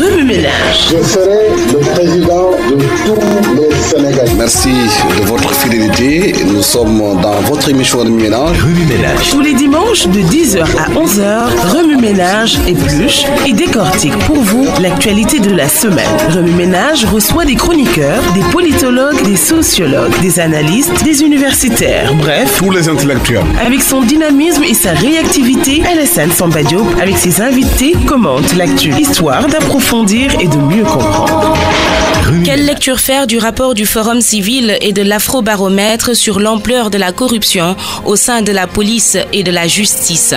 Remue Ménage. Je serai le président de tous les Sénégalais. Merci de votre fidélité. Nous sommes dans votre émission Remue Ménage. Remue Ménage. Tous les dimanches de 10h à 11h, Remue Ménage épluche et décortique pour vous l'actualité de la semaine. Remue Ménage reçoit des chroniqueurs, des politologues, des sociologues, des analystes, des universitaires, bref, Tous les intellectuels. avec son dynamisme et sa réactivité, Alassane Samba Diop, avec ses invités, commente l'actu, histoire d'approfondir et de mieux comprendre. Quelle lecture faire du rapport du Forum civil et de l'Afrobaromètre sur l'ampleur de la corruption au sein de la police et de la justice?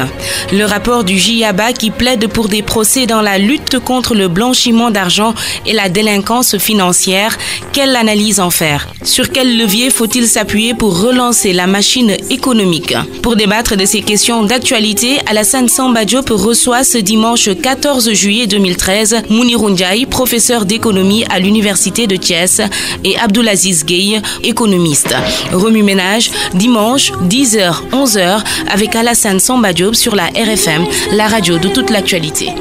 Le rapport du JIABA qui plaide pour des procès dans la lutte contre le blanchiment d'argent et la délinquance financière, quelle analyse en faire? Sur quel levier faut-il s'appuyer pour relancer la machine économique? Pour débattre de ces questions d'actualité, Alassane Samba Diop reçoit ce dimanche 14 juillet 2013 Mounirou Ndiaye, professeur d'économie à l'Université de Thiès, et Abdoulaziz Gueye, économiste. Remue Ménage, dimanche 10h-11h avec Alassane Samba Diop sur la RFM, la radio de toute l'actualité.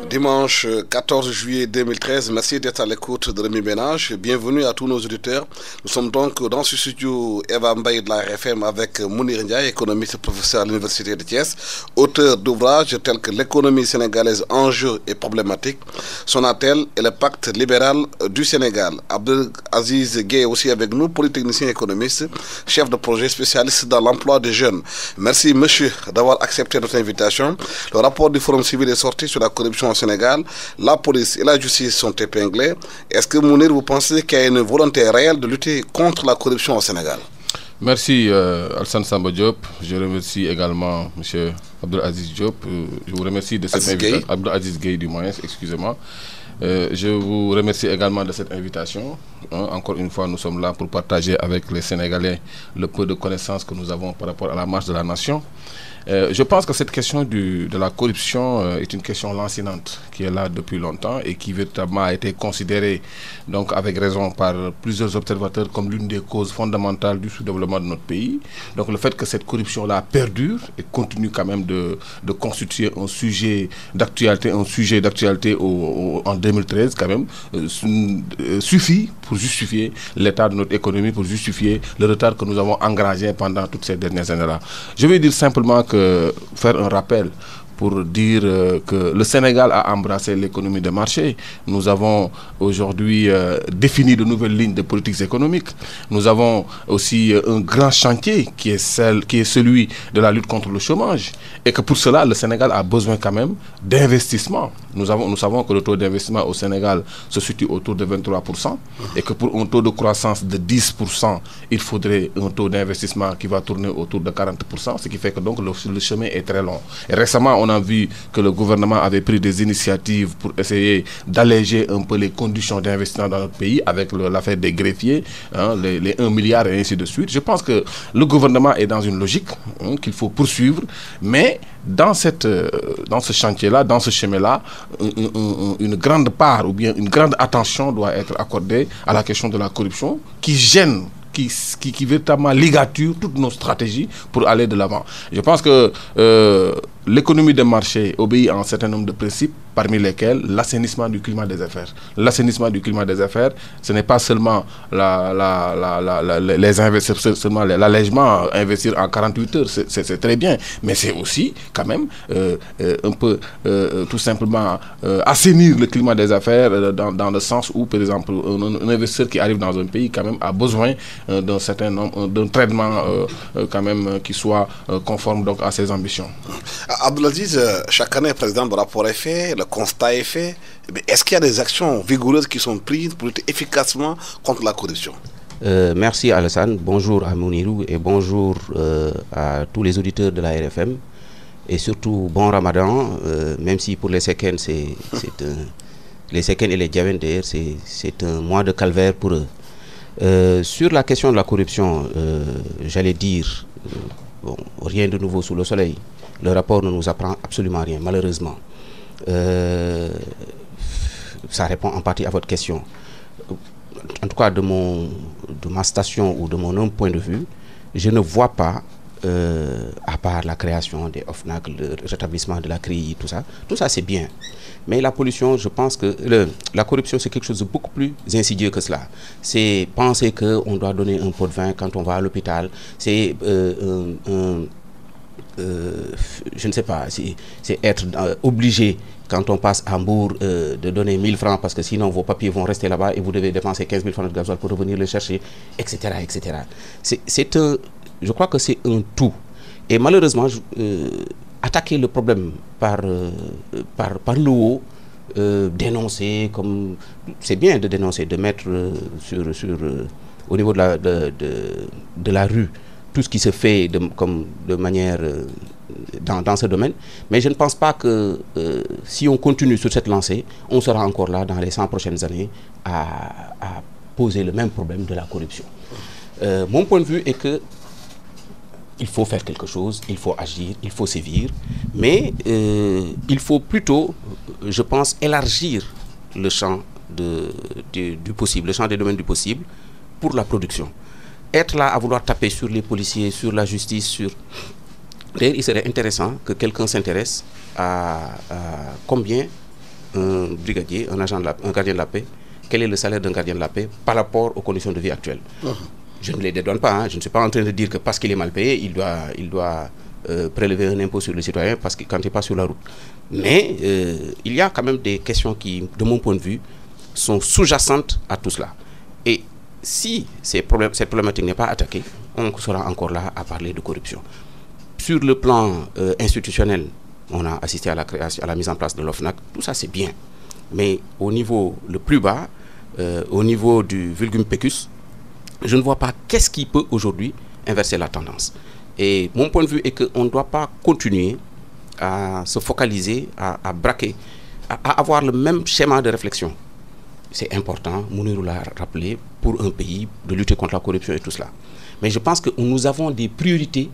Dimanche 14 juillet 2013, merci d'être à l'écoute de Remue Ménage. Bienvenue à tous nos auditeurs. Nous sommes donc dans ce studio Eva Mbaye de la RFM avec Mounir Ndiaye, économiste professeur à l'Université de Thiès, auteur d'ouvrages tels que L'économie sénégalaise, enjeux et problématiques, Sonatel et le pacte libéral du Sénégal. Abdelaziz Gueye aussi avec nous, polytechnicien économiste, chef de projet spécialiste dans l'emploi des jeunes. Merci monsieur d'avoir accepté notre invitation. Le rapport du Forum civil est sorti sur la corruption au Sénégal. La police et la justice sont épinglés. Est-ce que Mounir, vous pensez qu'il y a une volonté réelle de lutter contre la corruption au Sénégal? Merci Alassane Samba Diop. Je remercie également M. Abdelaziz Diop. Je vous remercie de cette invitation. Abdelaziz Gueye du moins, excusez-moi. Je vous remercie également de cette invitation. Encore une fois, nous sommes là pour partager avec les Sénégalais le peu de connaissances que nous avons par rapport à la marche de la nation. Je pense que cette question de la corruption est une question lancinante qui est là depuis longtemps et qui véritablement a été considérée donc avec raison par plusieurs observateurs comme l'une des causes fondamentales du sous-développement de notre pays. Donc le fait que cette corruption-là perdure et continue quand même de constituer un sujet d'actualité en 2013 quand même suffit pour justifier l'état de notre économie, pour justifier le retard que nous avons engrangé pendant toutes ces dernières années-là. Je vais dire simplement faire un rappel pour dire que le Sénégal a embrassé l'économie de marché. Nous avons aujourd'hui défini de nouvelles lignes de politiques économiques. Nous avons aussi un grand chantier qui est celui de la lutte contre le chômage. Et que pour cela, le Sénégal a besoin quand même d'investissement. Nous savons que le taux d'investissement au Sénégal se situe autour de 23%. Et que pour un taux de croissance de 10%, il faudrait un taux d'investissement qui va tourner autour de 40%. Ce qui fait que donc le chemin est très long. Et récemment, on a vu que le gouvernement avait pris des initiatives pour essayer d'alléger un peu les conditions d'investissement dans notre pays avec l'affaire des greffiers, les 1 milliard et ainsi de suite. Je pense que le gouvernement est dans une logique qu'il faut poursuivre, mais dans ce chantier-là, dans ce chemin-là, une grande part ou bien une grande attention doit être accordée à la question de la corruption qui gêne, qui véritablement ligature toutes nos stratégies pour aller de l'avant. Je pense que l'économie de marché obéit à un certain nombre de principes, parmi lesquels l'assainissement du climat des affaires. L'assainissement du climat des affaires, ce n'est pas seulement les investisseurs, seulement l'allègement, investir en 48 heures, c'est très bien, mais c'est aussi quand même un peu tout simplement assainir le climat des affaires dans le sens où, par exemple, un investisseur qui arrive dans un pays quand même a besoin d'un certain nombre, d'un traitement quand même qui soit conforme donc à ses ambitions. Abdelaziz, chaque année, par exemple, le rapport est fait, le constat est fait. Est-ce qu'il y a des actions vigoureuses qui sont prises pour lutter efficacement contre la corruption? Merci Alassane, bonjour à Mounirou et bonjour à tous les auditeurs de la RFM. Et surtout, bon Ramadan, même si pour les Sékènes, les Sékènes et les Djaven d'ailleurs, c'est un mois de calvaire pour eux. Sur la question de la corruption, j'allais dire, rien de nouveau sous le soleil. Le rapport ne nous apprend absolument rien, malheureusement. Ça répond en partie à votre question. En tout cas, de ma station ou de mon point de vue, je ne vois pas à part la création des OFNAC, le rétablissement de la CRI, tout ça c'est bien. Mais la pollution, je pense que la corruption, c'est quelque chose de beaucoup plus insidieux que cela. C'est penser qu'on doit donner un pot de vin quand on va à l'hôpital. C'est, je ne sais pas, c'est être obligé, quand on passe à Hambourg, de donner 1000 francs parce que sinon vos papiers vont rester là-bas et vous devez dépenser 15 000 francs de gasoil pour revenir les chercher, etc. etc. Je crois que c'est un tout. Et malheureusement, attaquer le problème par le haut, dénoncer, comme c'est bien de dénoncer, de mettre au niveau de la rue tout ce qui se fait de manière dans ce domaine, mais je ne pense pas que si on continue sur cette lancée, on sera encore là dans les 100 prochaines années à poser le même problème de la corruption. Mon point de vue est que il faut faire quelque chose, il faut agir, il faut sévir, mais il faut plutôt, je pense, élargir le champ du possible, le champ des domaines du possible pour la production. Être là à vouloir taper sur les policiers, sur la justice, D'ailleurs, il serait intéressant que quelqu'un s'intéresse à combien un brigadier, un gardien de la paix, quel est le salaire d'un gardien de la paix par rapport aux conditions de vie actuelles. Je ne les dédouane pas, hein. Je ne suis pas en train de dire que parce qu'il est mal payé, il doit prélever un impôt sur le citoyen quand il passe sur la route. Mais il y a quand même des questions qui, de mon point de vue, sont sous-jacentes à tout cela. Et si cette problématique n'est pas attaquée, on sera encore là à parler de corruption. Sur le plan institutionnel, on a assisté à la mise en place de l'OFNAC, tout ça c'est bien. Mais au niveau le plus bas, au niveau du vulgum pecus, je ne vois pas qu'est-ce qui peut aujourd'hui inverser la tendance. Et mon point de vue est qu'on ne doit pas continuer à se focaliser, à braquer, à avoir le même schéma de réflexion. C'est important, Mounirou l'a rappelé, pour un pays de lutter contre la corruption et tout cela. Mais je pense que nous avons des priorités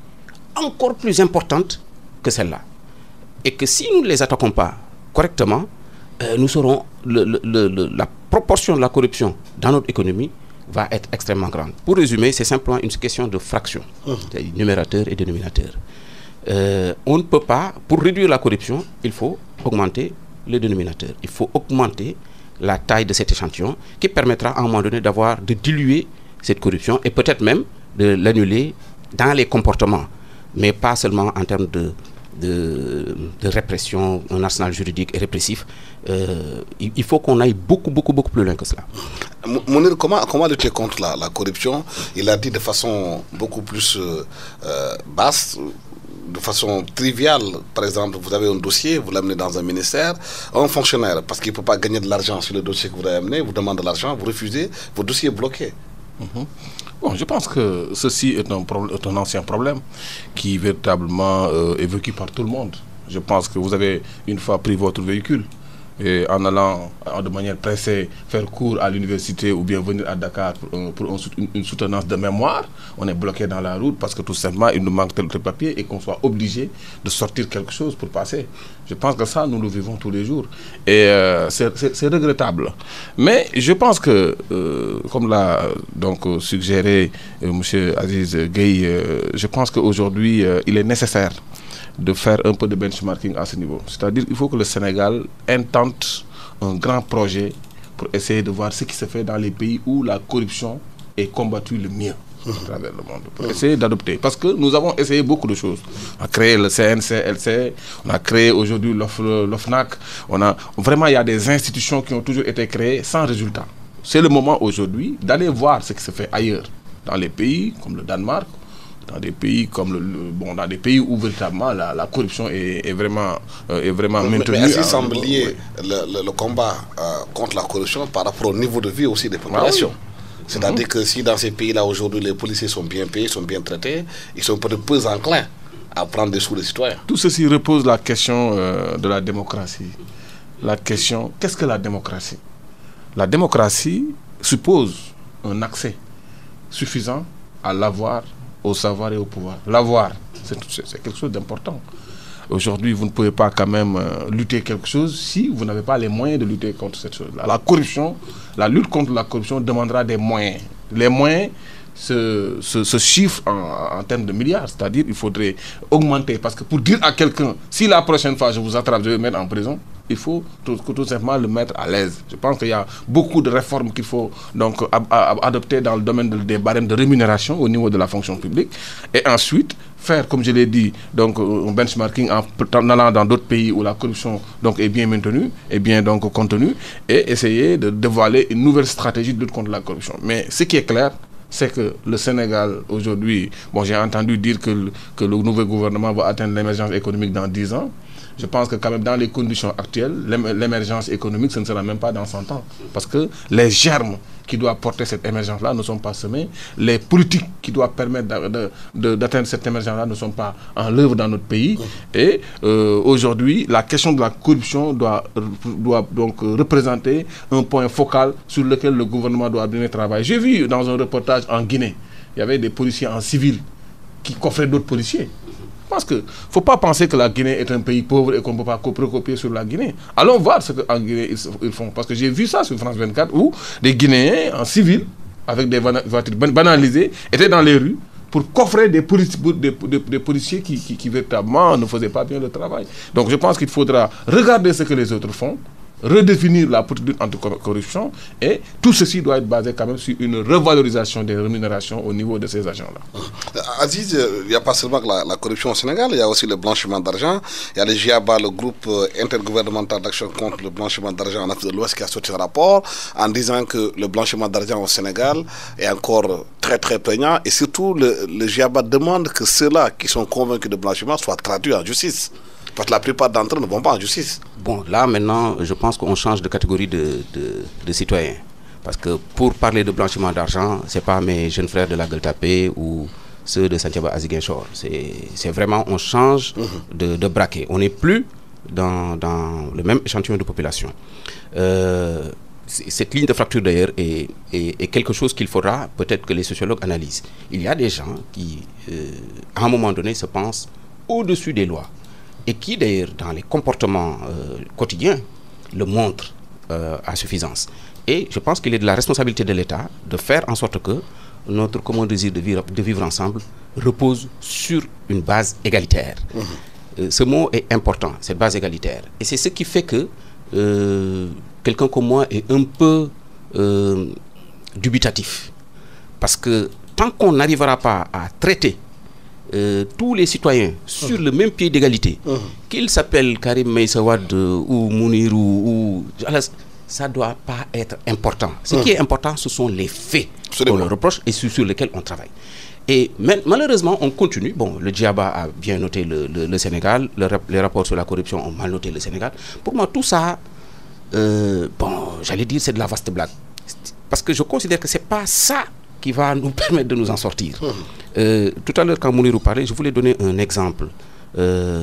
encore plus importantes que celles-là. Et que si nous ne les attaquons pas correctement, nous serons la proportion de la corruption dans notre économie va être extrêmement grande. Pour résumer, c'est simplement une question de fraction, numérateur et dénominateur. On ne peut pas, pour réduire la corruption, il faut augmenter le dénominateur. Il faut augmenter la taille de cet échantillon qui permettra à un moment donné de diluer cette corruption et peut-être même de l'annuler dans les comportements, mais pas seulement en termes de répression, un arsenal juridique et répressif. Il faut qu'on aille beaucoup plus loin que cela. Mounir, comment lutter contre la corruption? Il a dit de façon beaucoup plus basse, de façon triviale. Par exemple, vous avez un dossier, vous l'amenez dans un ministère, un fonctionnaire, parce qu'il ne peut pas gagner de l'argent sur le dossier que vous avez amené, vous demande de l'argent, vous refusez, votre dossier est bloqué. Bon, je pense que ceci est un ancien problème qui véritablement est vécu par tout le monde. Je pense que vous avez une fois pris votre véhicule et en allant de manière pressée faire cours à l'université ou bien venir à Dakar pour une soutenance de mémoire, on est bloqué dans la route parce que tout simplement il nous manque tel papier et qu'on soit obligé de sortir quelque chose pour passer. Je pense que ça, nous le vivons tous les jours. Et c'est regrettable. Mais je pense que, comme l'a donc suggéré M. Aziz Gueye, je pense qu'aujourd'hui, il est nécessaire de faire un peu de benchmarking à ce niveau. C'est-à-dire qu'il faut que le Sénégal intente un grand projet pour essayer de voir ce qui se fait dans les pays où la corruption est combattue le mieux à travers le monde. Pour essayer d'adopter. Parce que nous avons essayé beaucoup de choses. On a créé le CNCLC, on a créé aujourd'hui l'OFNAC. Vraiment, il y a des institutions qui ont toujours été créées sans résultat. C'est le moment aujourd'hui d'aller voir ce qui se fait ailleurs. Dans les pays comme le Danemark, dans des pays comme dans des pays où véritablement la corruption est vraiment maintenue. Mais il semble lier le combat contre la corruption par rapport au niveau de vie aussi des populations. C'est-à-dire que si dans ces pays-là aujourd'hui les policiers sont bien payés, sont bien traités, ils sont peut-être peu enclins à prendre des sous des citoyens. Tout ceci repose la question de la démocratie. La question, qu'est-ce que la démocratie? La démocratie suppose un accès suffisant à l'avoir, au savoir et au pouvoir. L'avoir, c'est quelque chose d'important. Aujourd'hui, vous ne pouvez pas quand même lutter quelque chose si vous n'avez pas les moyens de lutter contre cette chose-là. La corruption, la lutte contre la corruption demandera des moyens. Les moyens, ce chiffre en termes de milliards. C'est-à-dire il faudrait augmenter. Parce que pour dire à quelqu'un, si la prochaine fois je vous attrape, je vais mettre en prison, il faut tout simplement le mettre à l'aise. Je pense qu'il y a beaucoup de réformes qu'il faut donc adopter dans le domaine des barèmes de rémunération au niveau de la fonction publique. Et ensuite, faire, comme je l'ai dit, donc un benchmarking en allant dans d'autres pays où la corruption donc, est bien maintenue, est bien donc contenue, et essayer de dévoiler une nouvelle stratégie de lutte contre la corruption. Mais ce qui est clair, c'est que le Sénégal, aujourd'hui, bon, j'ai entendu dire que le nouveau gouvernement va atteindre l'émergence économique dans 10 ans. Je pense que quand même dans les conditions actuelles, l'émergence économique, ce ne sera même pas dans 100 ans. Parce que les germes qui doivent porter cette émergence-là ne sont pas semés. Les politiques qui doivent permettre d'atteindre cette émergence-là ne sont pas en l'œuvre dans notre pays. Et aujourd'hui, la question de la corruption doit donc représenter un point focal sur lequel le gouvernement doit bien travailler. J'ai vu dans un reportage en Guinée, il y avait des policiers en civil qui coffraient d'autres policiers. Parce qu'il ne faut pas penser que la Guinée est un pays pauvre et qu'on ne peut pas recopier sur la Guinée. Allons voir ce qu'en Guinée ils font. Parce que j'ai vu ça sur France 24 où des Guinéens en civil, avec des voitures banalisées, étaient dans les rues pour coffrer des policiers qui véritablement ne faisaient pas bien le travail. Donc je pense qu'il faudra regarder ce que les autres font, redéfinir la politique anti-corruption, et tout ceci doit être basé quand même sur une revalorisation des rémunérations au niveau de ces agents-là. Aziz, il n'y a pas seulement la corruption au Sénégal, il y a aussi le blanchiment d'argent. Il y a le GIABA, le groupe intergouvernemental d'action contre le blanchiment d'argent en Afrique de l'Ouest, qui a sorti un rapport en disant que le blanchiment d'argent au Sénégal est encore très très prégnant, et surtout le GIABA demande que ceux-là qui sont convaincus de blanchiment soient traduits en justice. Parce que la plupart d'entre eux ne vont pas en justice. Bon, là maintenant, je pense qu'on change de catégorie de citoyens. Parce que pour parler de blanchiment d'argent, ce n'est pas mes jeunes frères de la Gueule Tapée ou ceux de Santhiaba à Ziguinchor. C'est vraiment, on change de braquet. On n'est plus dans le même échantillon de population. Cette ligne de fracture d'ailleurs est quelque chose qu'il faudra peut-être que les sociologues analysent. Il y a des gens qui, à un moment donné, se pensent au-dessus des lois. Et qui d'ailleurs dans les comportements quotidiens le montrent à suffisance. Et je pense qu'il est de la responsabilité de l'État de faire en sorte que notre commun désir de vivre ensemble repose sur une base égalitaire. Ce mot est important, cette base égalitaire. Et c'est ce qui fait que quelqu'un comme moi est un peu dubitatif. Parce que tant qu'on n'arrivera pas à traiter tous les citoyens sur le même pied d'égalité, qu'ils s'appellent Karim Meïssa Wade ou Mounirou ou ça ne doit pas être important. Ce qui est important, ce sont les faits qu'on leur reproche et sur lesquels on travaille. Et malheureusement, on continue. Bon, le GIABA a bien noté le Sénégal, les rapports sur la corruption ont mal noté le Sénégal. Pour moi, tout ça, j'allais dire, c'est de la vaste blague. Parce que je considère que ce n'est pas ça qui va nous permettre de nous en sortir. Tout à l'heure, quand Mounirou parlait, je voulais donner un exemple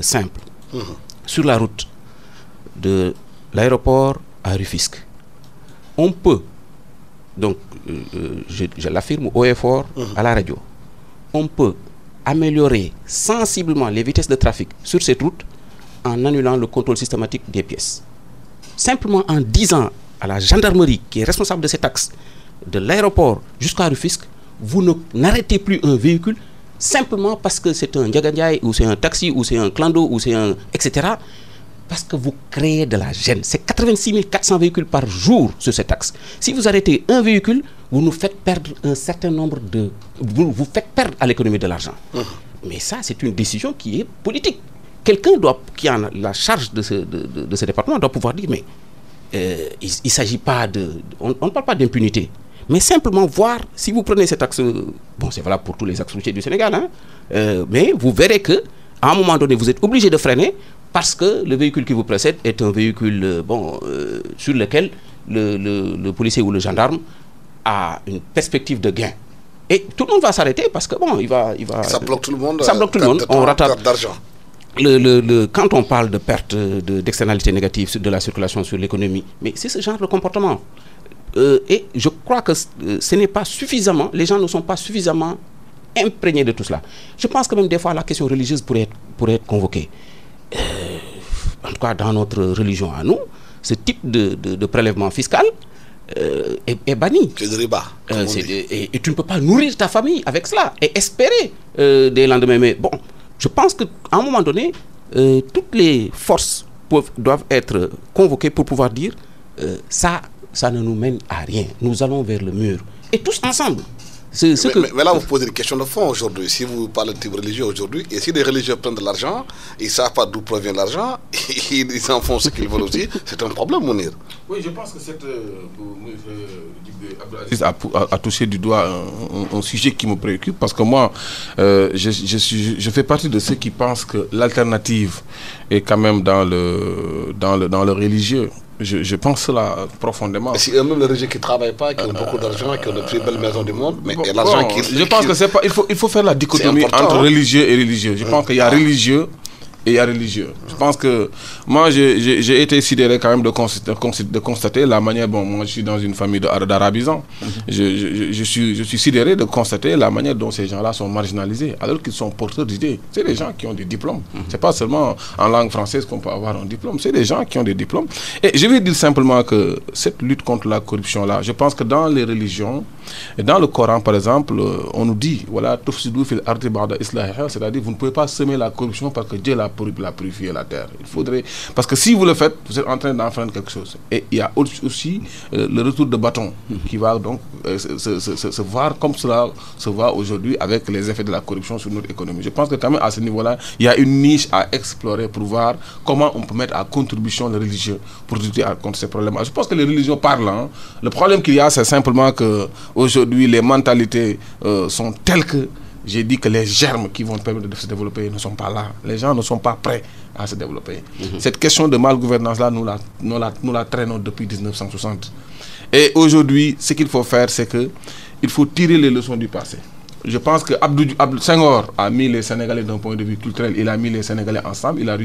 simple. Sur la route de l'aéroport à Rufisque, on peut, donc je l'affirme haut et fort à la radio, on peut améliorer sensiblement les vitesses de trafic sur cette route en annulant le contrôle systématique des pièces. Simplement en disant à la gendarmerie qui est responsable de cet axe, de l'aéroport jusqu'à Rufisque, vous n'arrêtez plus un véhicule simplement parce que c'est un Ndiagandiaï ou c'est un taxi ou c'est un clando ou c'est un etc. Parce que vous créez de la gêne. C'est 86 400 véhicules par jour sur cet axe. Si vous arrêtez un véhicule, vous nous faites perdre un certain nombre de... Vous faites perdre à l'économie de l'argent. Mais ça, c'est une décision qui est politique. Quelqu'un qui a la charge de ce département doit pouvoir dire, mais il ne s'agit pas de... On ne parle pas d'impunité. Mais simplement voir, si vous prenez cet axe, bon c'est valable pour tous les axes routiers du Sénégal, hein, mais vous verrez qu'à un moment donné, vous êtes obligé de freiner parce que le véhicule qui vous précède est un véhicule sur lequel le policier ou le gendarme a une perspective de gain. Et tout le monde va s'arrêter parce que bon, il va... Ça bloque tout le monde. Ça bloque tout le monde, on rattrape d'argent. Quand on parle de perte d'externalités négatives de la circulation sur l'économie, mais c'est ce genre de comportement. Et je crois que ce n'est pas suffisamment, les gens ne sont pas suffisamment imprégnés de tout cela. Je pense que même des fois la question religieuse pourrait être convoquée. En tout cas, dans notre religion à nous, ce type de prélèvement fiscal est banni. C'est de riba. Et tu ne peux pas nourrir ta famille avec cela et espérer des lendemains. Mais bon, je pense qu'à un moment donné, toutes les forces doivent être convoquées pour pouvoir dire ça ne nous mène à rien. Nous allons vers le mur. Et tous ensemble. Mais là, vous posez une question de fond aujourd'hui. Si vous parlez de type religieux aujourd'hui, et si les religieux prennent de l'argent, ils ne savent pas d'où provient l'argent, ils en font ce qu'ils veulent aussi, c'est un problème, Mounir. Oui, je pense que Abdelaziz a touché du doigt un sujet qui me préoccupe, parce que moi, je fais partie de ceux qui pensent que l'alternative est quand même dans le religieux. Je pense cela profondément. Et si eux-mêmes les religieux qui ne travaillent pas, qui ont beaucoup d'argent, qui ont les plus belles maisons du monde, mais l'argent qui... Je pense que c'est pas... Il faut faire la dichotomie entre religieux et religieux. Je pense qu'il y a religieux et il y a religieux. Je pense que moi, j'ai été sidéré quand même de constater la manière... Bon, moi, je suis dans une famille d'arabisants. Je suis sidéré de constater la manière dont ces gens-là sont marginalisés, alors qu'ils sont porteurs d'idées. C'est des gens qui ont des diplômes. C'est pas seulement en langue française qu'on peut avoir un diplôme. C'est des gens qui ont des diplômes. Et je vais dire simplement que cette lutte contre la corruption-là, je pense que dans les religions, et dans le Coran, par exemple, on nous dit, voilà, c'est-à-dire vous ne pouvez pas semer la corruption parce que Dieu l'a purifié la terre. Il faudrait... Parce que si vous le faites, vous êtes en train d'enfreindre quelque chose. Et il y a aussi le retour de bâton qui va donc se voir comme cela se voit aujourd'hui avec les effets de la corruption sur notre économie. Je pense que quand même à ce niveau-là, il y a une niche à explorer pour voir comment on peut mettre à contribution les religieux pour lutter contre ces problèmes. Je pense que les religions parlent. Hein. Le problème qu'il y a, c'est simplement que aujourd'hui les mentalités sont telles que j'ai dit que les germes qui vont permettre de se développer ne sont pas là. Les gens ne sont pas prêts à se développer. Cette question de malgouvernance-là, nous la traînons depuis 1960. Et aujourd'hui, ce qu'il faut faire, c'est qu'il faut tirer les leçons du passé. Je pense que Abdou Senghor a mis les Sénégalais d'un point de vue culturel, il a mis les Sénégalais ensemble, il a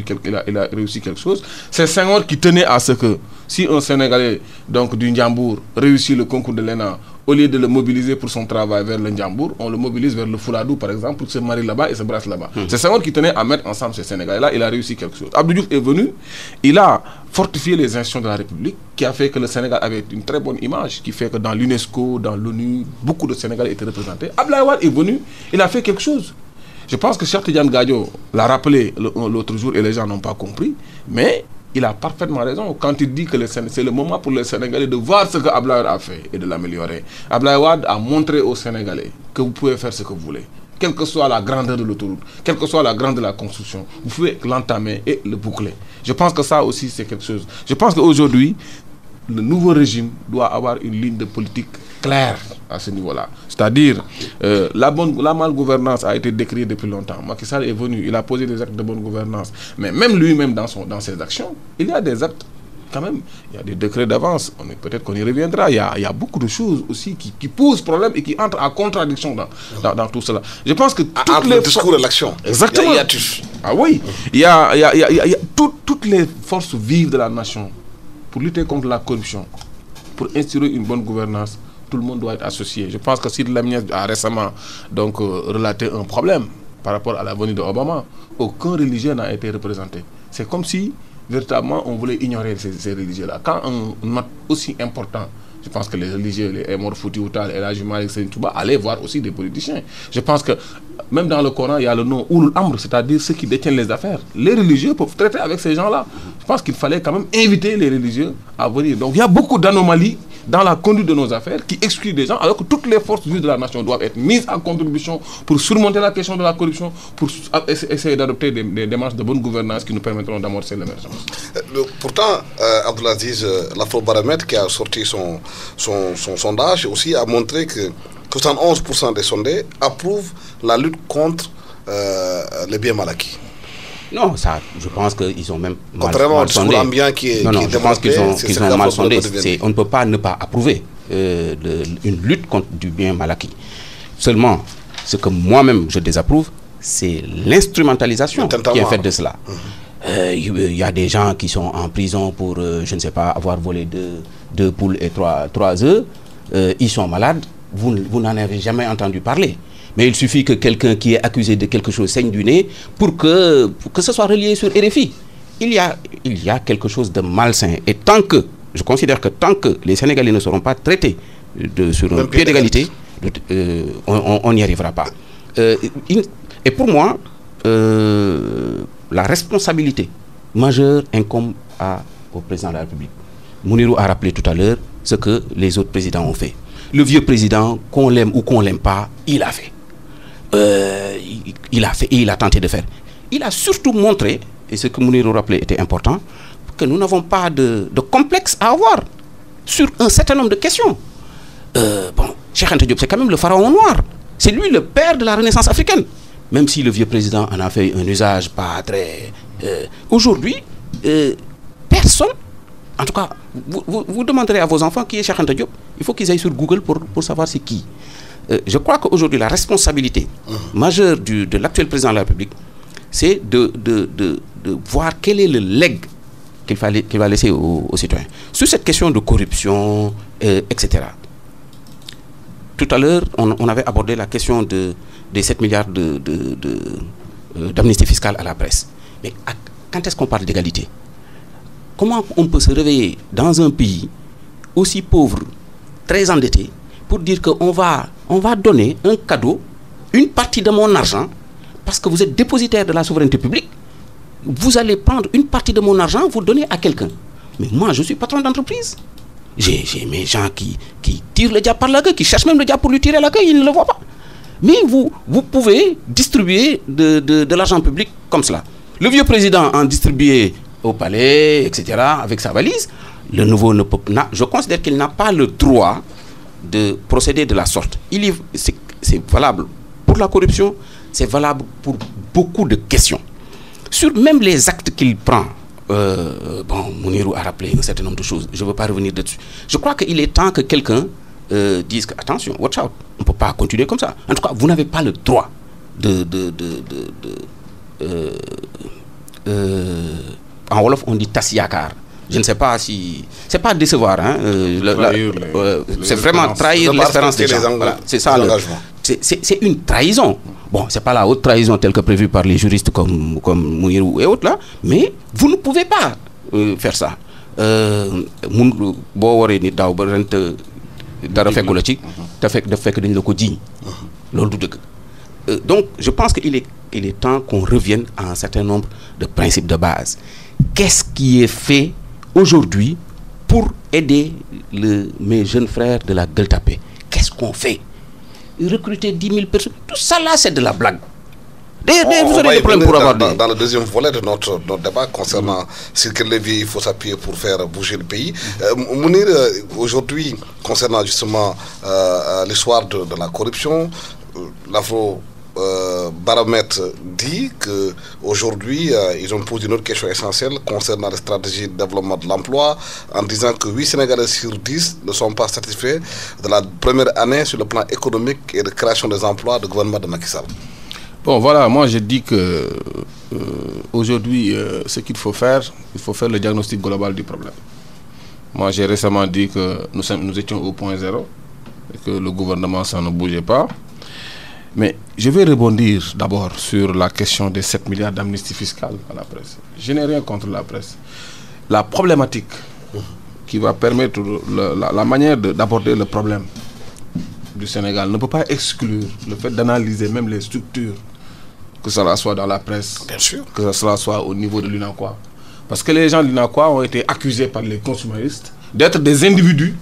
réussi quelque chose. C'est Senghor qui tenait à ce que si un Sénégalais donc, du Ndiambour réussit le concours de l'ENA, au lieu de le mobiliser pour son travail vers le Ndiambour, on le mobilise vers le Fouladou, par exemple, pour se marier là-bas et se brasser là-bas. C'est Senghor qui tenait à mettre ensemble ces Sénégalais-là, il a réussi quelque chose. Abdou Diouf est venu, il a fortifié les institutions de la République, qui a fait que le Sénégal avait une très bonne image, qui fait que dans l'UNESCO, dans l'ONU, beaucoup de Sénégalais étaient représentés. Abdoulaye Wade est venu, il a fait quelque chose. Je pense que Cheikh Tidiane Gadio l'a rappelé l'autre jour et les gens n'ont pas compris, mais il a parfaitement raison quand il dit que c'est le moment pour les Sénégalais de voir ce que Abdoulaye Wade a fait et de l'améliorer. Abdoulaye Wade a montré aux Sénégalais que vous pouvez faire ce que vous voulez. Quelle que soit la grandeur de l'autoroute, quelle que soit la grandeur de la construction, vous pouvez l'entamer et le boucler. Je pense que ça aussi c'est quelque chose. Je pense qu'aujourd'hui, le nouveau régime doit avoir une ligne de politique claire à ce niveau-là. C'est-à-dire, la malgouvernance a été décriée depuis longtemps. Macky Sall est venu, il a posé des actes de bonne gouvernance. Mais même lui-même dans ses actions, il y a des actes, quand même, il y a des décrets d'avance. Peut-être qu'on y reviendra. Il y a beaucoup de choses aussi qui posent problème et qui entrent en contradiction dans tout cela. Je pense que entre le discours et l'action. Exactement. Ah oui. Il y a toutes les forces vives de la nation pour lutter contre la corruption, pour instaurer une bonne gouvernance. Tout le monde doit être associé. Je pense que Sidi Lamine a récemment relaté un problème par rapport à la venue d'Obama. Aucun religieux n'a été représenté. C'est comme si, véritablement, on voulait ignorer ces religieux-là. Quand un note aussi important, je pense que les religieux, les Mor Fouti Outal, El Hadji Malick Sy Touba, allaient voir aussi des politiciens. Je pense que même dans le Coran, il y a le nom Oul Amr, c'est-à-dire ceux qui détiennent les affaires. Les religieux peuvent traiter avec ces gens-là. Je pense qu'il fallait quand même inviter les religieux à venir. Donc il y a beaucoup d'anomalies dans la conduite de nos affaires qui excluent des gens, alors que toutes les forces vives de la nation doivent être mises en contribution pour surmonter la question de la corruption, pour essayer d'adopter des démarches de bonne gouvernance qui nous permettront d'amorcer l'émergence. Pourtant, Abdelaziz, l'Afrobaromètre qui a sorti son sondage aussi a montré que 71% des sondés approuvent la lutte contre les biens mal acquis. Non, ça, je pense qu'ils ont même mal sondé. Je pense qu'ils ont mal sondé. On ne peut pas ne pas approuver une lutte contre du bien mal acquis. Seulement, ce que moi-même je désapprouve, c'est l'instrumentalisation qui est faite de cela. Il y a des gens qui sont en prison pour, je ne sais pas, avoir volé deux poules et trois œufs. Ils sont malades. Vous n'en avez jamais entendu parler. Mais il suffit que quelqu'un qui est accusé de quelque chose saigne du nez pour que ce soit relié sur RFI. Il y a quelque chose de malsain. Et tant que Je considère que tant que les Sénégalais ne seront pas traités sur un pied d'égalité, on n'y arrivera pas. Et pour moi, la responsabilité majeure incombe au président de la République. Mounirou a rappelé tout à l'heure ce que les autres présidents ont fait. Le vieux président, qu'on l'aime ou qu'on l'aime pas, il a fait. Il a fait et il a tenté de faire. Il a surtout montré, et ce que Mounirou rappelait était important, que nous n'avons pas de complexe à avoir sur un certain nombre de questions. Cheikh Anta Diop, c'est quand même le pharaon noir. C'est lui le père de la Renaissance africaine. Même si le vieux président en a fait un usage pas très... Aujourd'hui, personne... En tout cas, vous demanderez à vos enfants qui est Cheikh Anta Diop. Il faut qu'ils aillent sur Google pour savoir c'est qui. Je crois qu'aujourd'hui, la responsabilité majeure de l'actuel président de la République, c'est de voir quel est le legs qu'il va laisser aux citoyens. Sur cette question de corruption, etc. Tout à l'heure, on avait abordé la question des 7 milliards d'amnistie fiscale à la presse. Mais quand est-ce qu'on parle d'égalité? Comment on peut se réveiller dans un pays aussi pauvre, très endetté, pour dire qu'on va donner un cadeau, une partie de mon argent, parce que vous êtes dépositaire de la souveraineté publique, vous allez prendre une partie de mon argent, vous donner à quelqu'un. Mais moi, je suis patron d'entreprise. J'ai mes gens qui tirent le diable par la queue, qui cherchent même le diable pour lui tirer la queue, ils ne le voient pas. Mais vous pouvez distribuer de l'argent public comme cela. Le vieux président en distribuait au palais, etc., avec sa valise. Le nouveau je considère qu'il n'a pas le droit de procéder de la sorte. C'est valable pour la corruption, c'est valable pour beaucoup de questions. Sur même les actes qu'il prend, Mounirou a rappelé un certain nombre de choses, je ne veux pas revenir dessus. Je crois qu'il est temps que quelqu'un dise que, attention, watch out, on ne peut pas continuer comme ça. En tout cas, vous n'avez pas le droit en Wolof, on dit tassiyakar. Je ne sais pas si... C'est pas décevoir, hein. C'est vraiment trahir l'espérance des gens. Voilà, c'est ça l'engagement. C'est une trahison. Bon, c'est pas la haute trahison telle que prévue par les juristes comme Mounirou et autres là, mais vous ne pouvez pas faire ça. Donc, je pense qu'il est temps qu'on revienne à un certain nombre de principes de base. Qu'est-ce qui est fait aujourd'hui pour aider mes jeunes frères de la Gueule Tapée? Qu'est-ce qu'on fait? Recruter 10 000 personnes, tout ça là, c'est de la blague. Vous aurez des problèmes pour avoir dans le deuxième volet de notre débat concernant sur quel levier il faut s'appuyer pour faire bouger le pays. Mounir, aujourd'hui, concernant justement l'histoire de la corruption, l'Afro-baromètre dit qu'aujourd'hui, ils ont posé une autre question essentielle concernant la stratégie de développement de l'emploi, en disant que 8 Sénégalais sur 10 ne sont pas satisfaits de la première année sur le plan économique et de création des emplois du gouvernement de Macky Sall. Bon, voilà, moi je dis que aujourd'hui, ce qu'il faut faire, il faut faire le diagnostic global du problème. Moi, j'ai récemment dit que nous étions au point zéro et que le gouvernement, ça ne bougeait pas. Mais je vais rebondir d'abord sur la question des 7 milliards d'amnistie fiscale à la presse. Je n'ai rien contre la presse. La problématique qui va permettre la manière d'aborder le problème du Sénégal ne peut pas exclure le fait d'analyser même les structures, que cela soit dans la presse, bien sûr, que cela soit au niveau de l'UNACOIS. Parce que les gens de l'UNACOIS ont été accusés par les consuméristes d'être des individus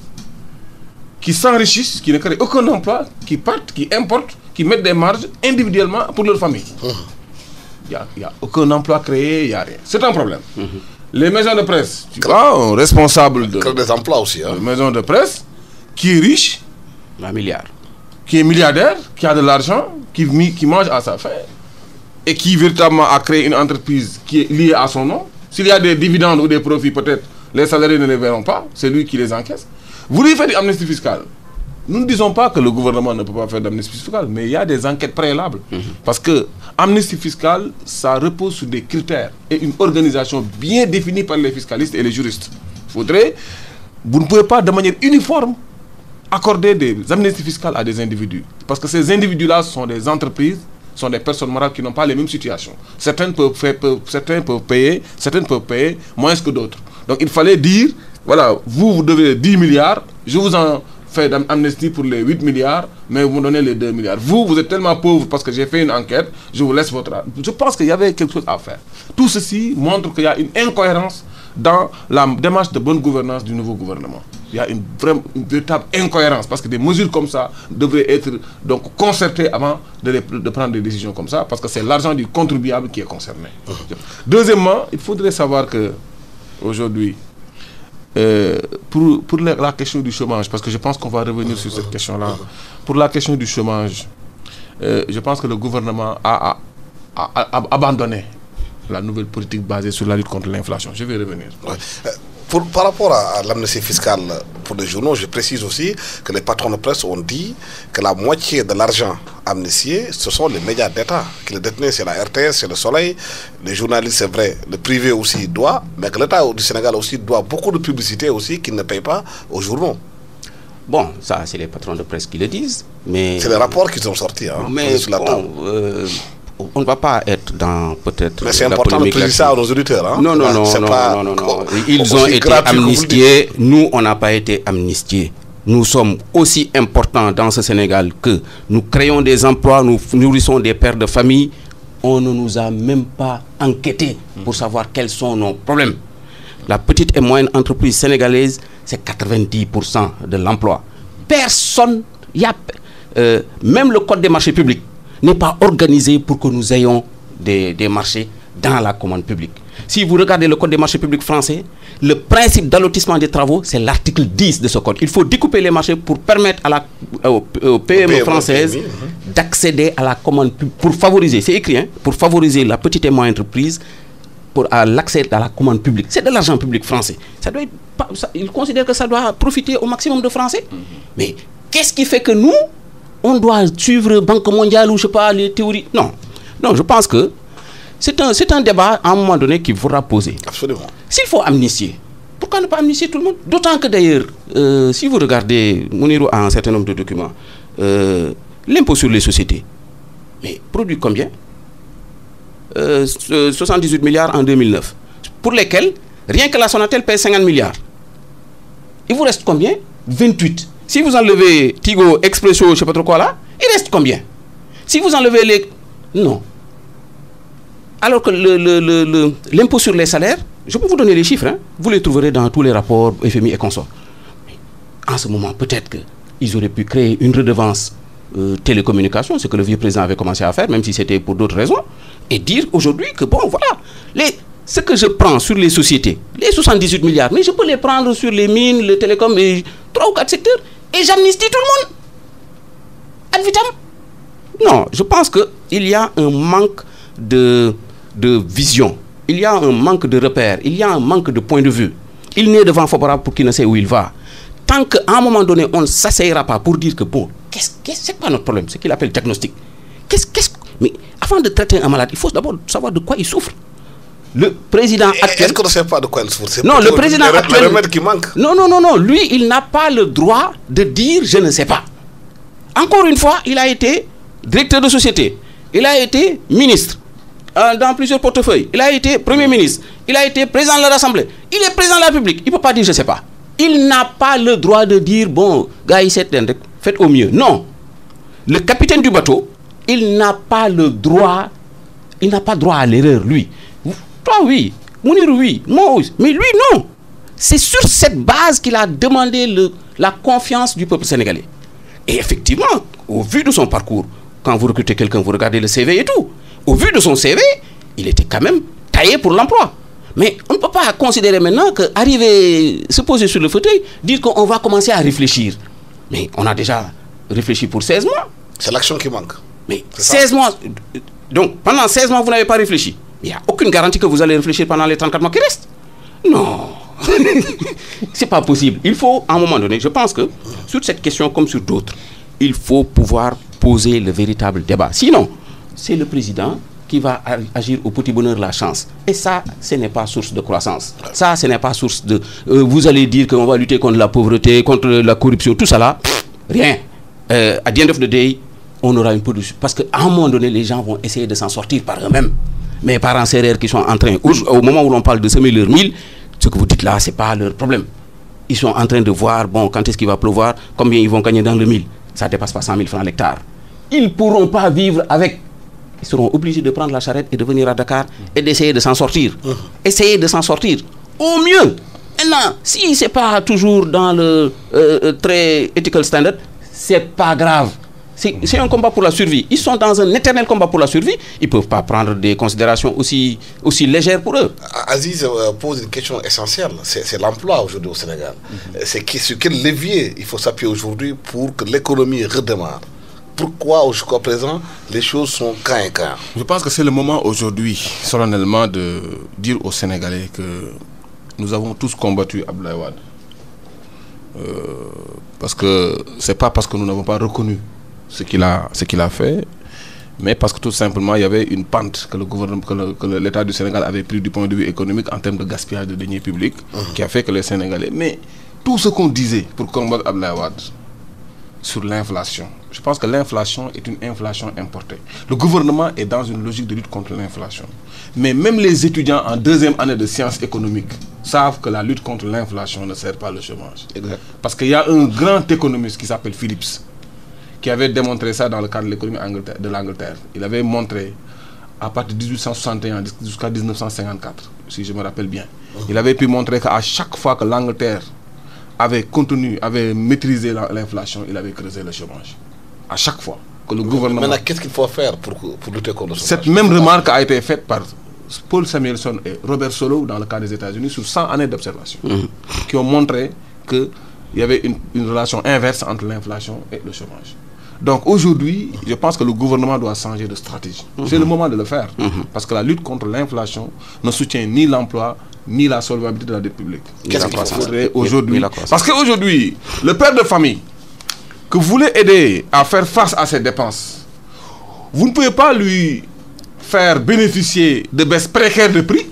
qui s'enrichissent, qui ne créent aucun emploi, qui partent, qui importent, qui mettent des marges individuellement pour leur famille. Il n'y a aucun emploi créé, il n'y a rien. C'est un problème. Les maisons de presse, tu vois, un responsable de... des emplois aussi. Hein. Maison de presse, qui est riche, un milliard, qui est milliardaire, qui a de l'argent, qui mange à sa faim, et qui véritablement a créé une entreprise qui est liée à son nom. S'il y a des dividendes ou des profits, peut-être, les salariés ne les verront pas, c'est lui qui les encaisse. Vous lui faites une amnistie fiscale. Nous ne disons pas que le gouvernement ne peut pas faire d'amnistie fiscale, mais il y a des enquêtes préalables. Parce que amnistie fiscale, ça repose sur des critères et une organisation bien définie par les fiscalistes et les juristes. Vous ne pouvez pas de manière uniforme accorder des amnisties fiscales à des individus. Parce que ces individus-là sont des entreprises, sont des personnes morales qui n'ont pas les mêmes situations. Certaines peuvent payer, certaines peuvent payer moins que d'autres. Donc il fallait dire voilà, vous devez 10 milliards, je vous en fais d'amnistie pour les 8 milliards, mais vous me donnez les 2 milliards. Vous êtes tellement pauvre parce que j'ai fait une enquête, je vous laisse votre... Je pense qu'il y avait quelque chose à faire. Tout ceci montre qu'il y a une incohérence dans la démarche de bonne gouvernance du nouveau gouvernement. Il y a une véritable incohérence parce que des mesures comme ça devraient être donc concertées avant de prendre des décisions comme ça, parce que c'est l'argent du contribuable qui est concerné. Deuxièmement, il faudrait savoir que aujourd'hui, pour la question du chômage, parce que je pense qu'on va revenir sur cette question-là, pour la question du chômage, je pense que le gouvernement a abandonné la nouvelle politique basée sur la lutte contre l'inflation. Je vais revenir. Ouais. Par rapport à l'amnistie fiscale pour les journaux, je précise aussi que les patrons de presse ont dit que la moitié de l'argent amnistié, ce sont les médias d'État qui le détenaient, c'est la RTS, c'est le Soleil, les journalistes, c'est vrai, le privé aussi doit, mais que l'État du Sénégal aussi doit beaucoup de publicité aussi qu'ils ne payent pas aux journaux. Bon, ça, c'est les patrons de presse qui le disent, mais... C'est les rapports qu'ils ont sortis, hein, mais sur la table. On ne va pas être dans peut-être... Mais c'est important de préciser ça à nos auditeurs. Hein? Non. Ils ont été amnistiés. Nous, on n'a pas été amnistiés. Nous sommes aussi importants dans ce Sénégal que nous créons des emplois, nous nourrissons des pères de famille. On ne nous a même pas enquêtés pour savoir quels sont nos problèmes. La petite et moyenne entreprise sénégalaise, c'est 90% de l'emploi. Personne, même le code des marchés publics n'est pas organisé pour que nous ayons des marchés dans la commande publique. Si vous regardez le code des marchés publics français, le principe d'allotissement des travaux, c'est l'article 10 de ce code. Il faut découper les marchés pour permettre aux PME françaises d'accéder à la commande publique, pour favoriser, c'est écrit, hein, pour favoriser la petite et moyenne entreprise à l'accès à la commande publique. C'est de l'argent public français. Ils considèrent que ça doit profiter au maximum de Français. Mais qu'est-ce qui fait que nous, on doit suivre Banque mondiale ou je sais pas, les théories? Non, je pense que c'est un débat à un moment donné qu'il faudra poser. Absolument. S'il faut amnistier, pourquoi ne pas amnistier tout le monde? D'autant que d'ailleurs, si vous regardez, Mounirou a un certain nombre de documents, l'impôt sur les sociétés, mais produit combien? 78 milliards en 2009, pour lesquels, rien que la Sonatel paye 50 milliards. Il vous reste combien? 28. Si vous enlevez Tigo, Expresso, je ne sais pas trop quoi là, il reste combien? Si vous enlevez les... Non. Alors que l'impôt sur les salaires, je peux vous donner les chiffres, hein, vous les trouverez dans tous les rapports FMI et consorts. En ce moment, peut-être qu'ils auraient pu créer une redevance télécommunication, ce que le vieux président avait commencé à faire, même si c'était pour d'autres raisons, et dire aujourd'hui que bon, voilà, ce que je prends sur les sociétés, les 78 milliards, mais je peux les prendre sur les mines, le télécom, et 3 ou 4 secteurs, et j'amnistie tout le monde. Ad vitam. Non, je pense qu'il y a un manque de vision, il y a un manque de repères, il y a un manque de point de vue. Il n'est devant favorable pour qui ne sait où il va. Tant qu'à un moment donné, on ne s'asseyera pas pour dire que bon, c'est pas notre problème, ce qu'il appelle diagnostic. Mais avant de traiter un malade, il faut d'abord savoir de quoi il souffre. Le président actuel... Est-ce qu'on ne sait pas de quoi il souffre? Non, le président actuel... Le remède qui manque. Non. Lui, il n'a pas le droit de dire « je ne sais pas ». Encore une fois, il a été directeur de société. Il a été ministre dans plusieurs portefeuilles. Il a été premier ministre. Il a été président de l'Assemblée. Il est président de la République. Il ne peut pas dire « je ne sais pas ». Il n'a pas le droit de dire « bon, gars, faites au mieux ». Non. Le capitaine du bateau, il n'a pas le droit, il n'a pas droit à l'erreur, lui. Toi, oui. Mounirou, oui. Moi, oui. Mais lui, non. C'est sur cette base qu'il a demandé la confiance du peuple sénégalais. Et effectivement, au vu de son parcours, quand vous recrutez quelqu'un, vous regardez le CV et tout. Au vu de son CV, il était quand même taillé pour l'emploi. Mais on ne peut pas considérer maintenant qu'arriver, se poser sur le fauteuil, dire qu'on va commencer à réfléchir. Mais on a déjà réfléchi pour 16 mois. C'est l'action qui manque. Mais 16 mois. Donc, pendant 16 mois, vous n'avez pas réfléchi. Il n'y a aucune garantie que vous allez réfléchir pendant les 34 mois qui restent. Non. C'est pas possible. Il faut, à un moment donné, je pense que sur cette question comme sur d'autres, il faut pouvoir poser le véritable débat. Sinon, c'est le président qui va agir au petit bonheur la chance. Et ça, ce n'est pas source de croissance. Ça, ce n'est pas source de... vous allez dire qu'on va lutter contre la pauvreté, contre la corruption, tout ça là. Rien. À the end of the day, on aura une peu de... Parce qu'à un moment donné, les gens vont essayer de s'en sortir par eux-mêmes. Mes parents serrères qui sont en train, au moment où l'on parle de semer leur mille, ce que vous dites là, ce n'est pas leur problème. ils sont en train de voir, bon, quand est-ce qu'il va pleuvoir, combien ils vont gagner dans le mille. Ça ne dépasse pas 100 000 francs l'hectare. Ils ne pourront pas vivre avec. Ils seront obligés de prendre la charrette et de venir à Dakar et d'essayer de s'en sortir. Essayer de s'en sortir. Au mieux. Maintenant, si ce n'est pas toujours dans le très ethical standard, ce n'est pas grave. C'est un combat pour la survie. Ils sont dans un éternel combat pour la survie. Ils ne peuvent pas prendre des considérations aussi légères pour eux. Aziz pose une question essentielle. C'est l'emploi aujourd'hui au Sénégal. Sur quel levier il faut s'appuyer aujourd'hui pour que l'économie redémarre? Pourquoi jusqu'à présent les choses sont cain-cain? Je pense que c'est le moment aujourd'hui, solennellement, de dire aux Sénégalais que nous avons tous combattu Abdoulaye Wade. Parce que c'est pas parce que nous n'avons pas reconnu ce qu'il a fait, mais parce que tout simplement il y avait une pente que le gouvernement, que l'État du Sénégal avait pris du point de vue économique en termes de gaspillage de deniers publics, qui a fait que les Sénégalais. Mais tout ce qu'on disait pour combattre Abdoulaye Wade sur l'inflation, je pense que l'inflation est une inflation importée. Le gouvernement est dans une logique de lutte contre l'inflation. Mais même les étudiants en deuxième année de sciences économiques savent que la lutte contre l'inflation ne sert pas le chômage. Exact. Parce qu'il y a un grand économiste qui s'appelle Phillips, qui avait démontré ça dans le cadre de l'économie de l'Angleterre. Il avait montré, à partir de 1861 jusqu'à 1954, si je me rappelle bien, il avait pu montrer qu'à chaque fois que l'Angleterre avait maîtrisé l'inflation, il avait creusé le chômage. À chaque fois que le gouvernement... Maintenant, qu'est-ce qu'il faut faire pour lutter contre le chômage? Cette même remarque a été faite par Paul Samuelson et Robert Solow dans le cas des États-Unis sur 100 années d'observation, qui ont montré qu'il y avait une relation inverse entre l'inflation et le chômage. Donc aujourd'hui, je pense que le gouvernement doit changer de stratégie. C'est le moment de le faire. Parce que la lutte contre l'inflation ne soutient ni l'emploi, ni la solvabilité de la dette publique. Qu'est-ce qu'il faudrait aujourd'hui? Parce qu'aujourd'hui, le père de famille que vous voulez aider à faire face à ses dépenses, vous ne pouvez pas lui faire bénéficier de baisses précaires de prix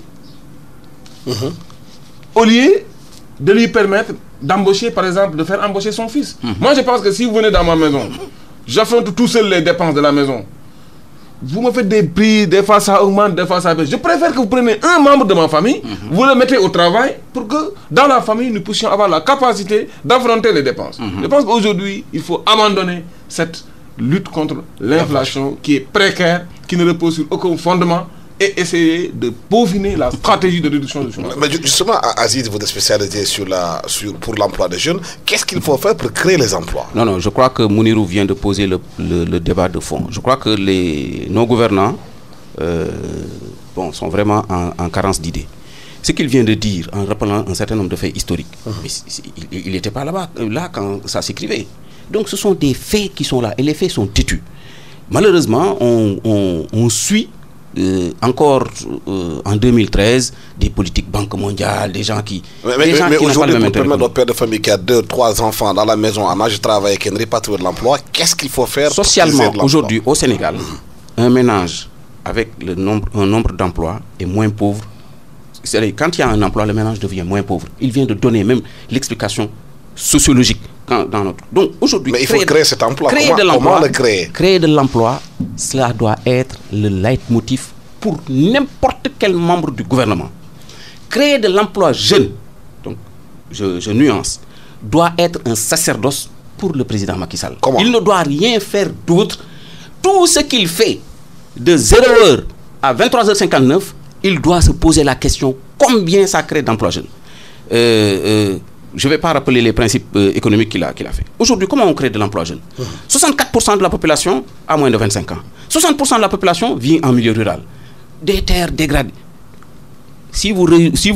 au lieu de lui permettre d'embaucher, par exemple, de faire embaucher son fils. Moi, je pense que si vous venez dans ma maison, j'affronte tout seul les dépenses de la maison. Vous me faites des prix, des fois ça augmente, des fois ça baisse. Je préfère que vous preniez un membre de ma famille, vous le mettez au travail pour que dans la famille, nous puissions avoir la capacité d'affronter les dépenses. Je pense qu'aujourd'hui, il faut abandonner cette lutte contre l'inflation qui est précaire, qui ne repose sur aucun fondement, et essayer de peaufiner la stratégie de réduction du chômage. Mais justement, Aziz, vous êtes spécialisé pour l'emploi des jeunes. Qu'est-ce qu'il faut faire pour créer les emplois? Non, je crois que Mounirou vient de poser le débat de fond. Je crois que nos gouvernants sont vraiment en carence d'idées. Ce qu'il vient de dire en rappelant un certain nombre de faits historiques, il n'était pas là quand ça s'écrivait. Donc ce sont des faits qui sont là et les faits sont têtus. Malheureusement, on suit encore en 2013 des politiques Banque mondiale, des gens qui... Mais aujourd'hui, pour permettre au père de famille qui a 2-3 enfants dans la maison en âge de travail qui ne répatrie de l'emploi, qu'est-ce qu'il faut faire socialement aujourd'hui au Sénégal? Un ménage avec un nombre d'emplois est moins pauvre. C'est-à-dire, quand il y a un emploi, le ménage devient moins pauvre. Il vient de donner même l'explication sociologique dans notre... Donc aujourd'hui, mais il faut créer cet emploi. Comment le créer? Créer de l'emploi, cela doit être le leitmotiv pour n'importe quel membre du gouvernement. Créer de l'emploi jeune, donc je nuance, doit être un sacerdoce pour le président Macky Sall. Comment? Il ne doit rien faire d'autre. Tout ce qu'il fait de 0h à 23h59, il doit se poser la question combien ça crée d'emplois jeunes. Je ne vais pas rappeler les principes économiques qu'il a fait. Aujourd'hui, comment on crée de l'emploi jeune? 64% de la population a moins de 25 ans. 60% de la population vit en milieu rural. Des terres dégradées. Si vous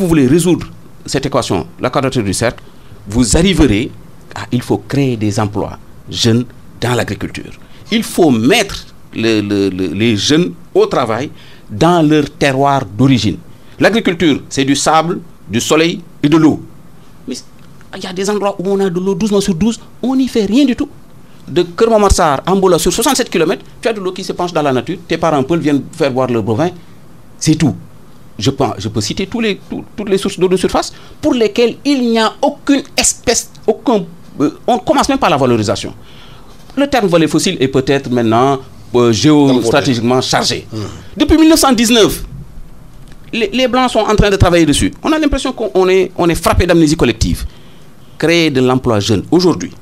voulez résoudre cette équation, la quadrature du cercle, vous arriverez à... Il faut créer des emplois jeunes dans l'agriculture. Il faut mettre les jeunes au travail dans leur terroir d'origine. L'agriculture, c'est du sable, du soleil et de l'eau. Mais il y a des endroits où on a de l'eau 12 mois sur 12, on n'y fait rien du tout. De Kermamarsar à Mbola, sur 67 km, tu as de l'eau qui se penche dans la nature, tes parents viennent faire boire le bovin, c'est tout. Je peux citer toutes les sources d'eau de surface pour lesquelles il n'y a aucune espèce, on ne commence même pas la valorisation. Le terme vallée fossile est peut-être maintenant géostratégiquement chargé. Depuis 1919, les Blancs sont en train de travailler dessus. On a l'impression qu'on est frappé d'amnésie collective. créer de l'emploi jeune. Aujourd'hui,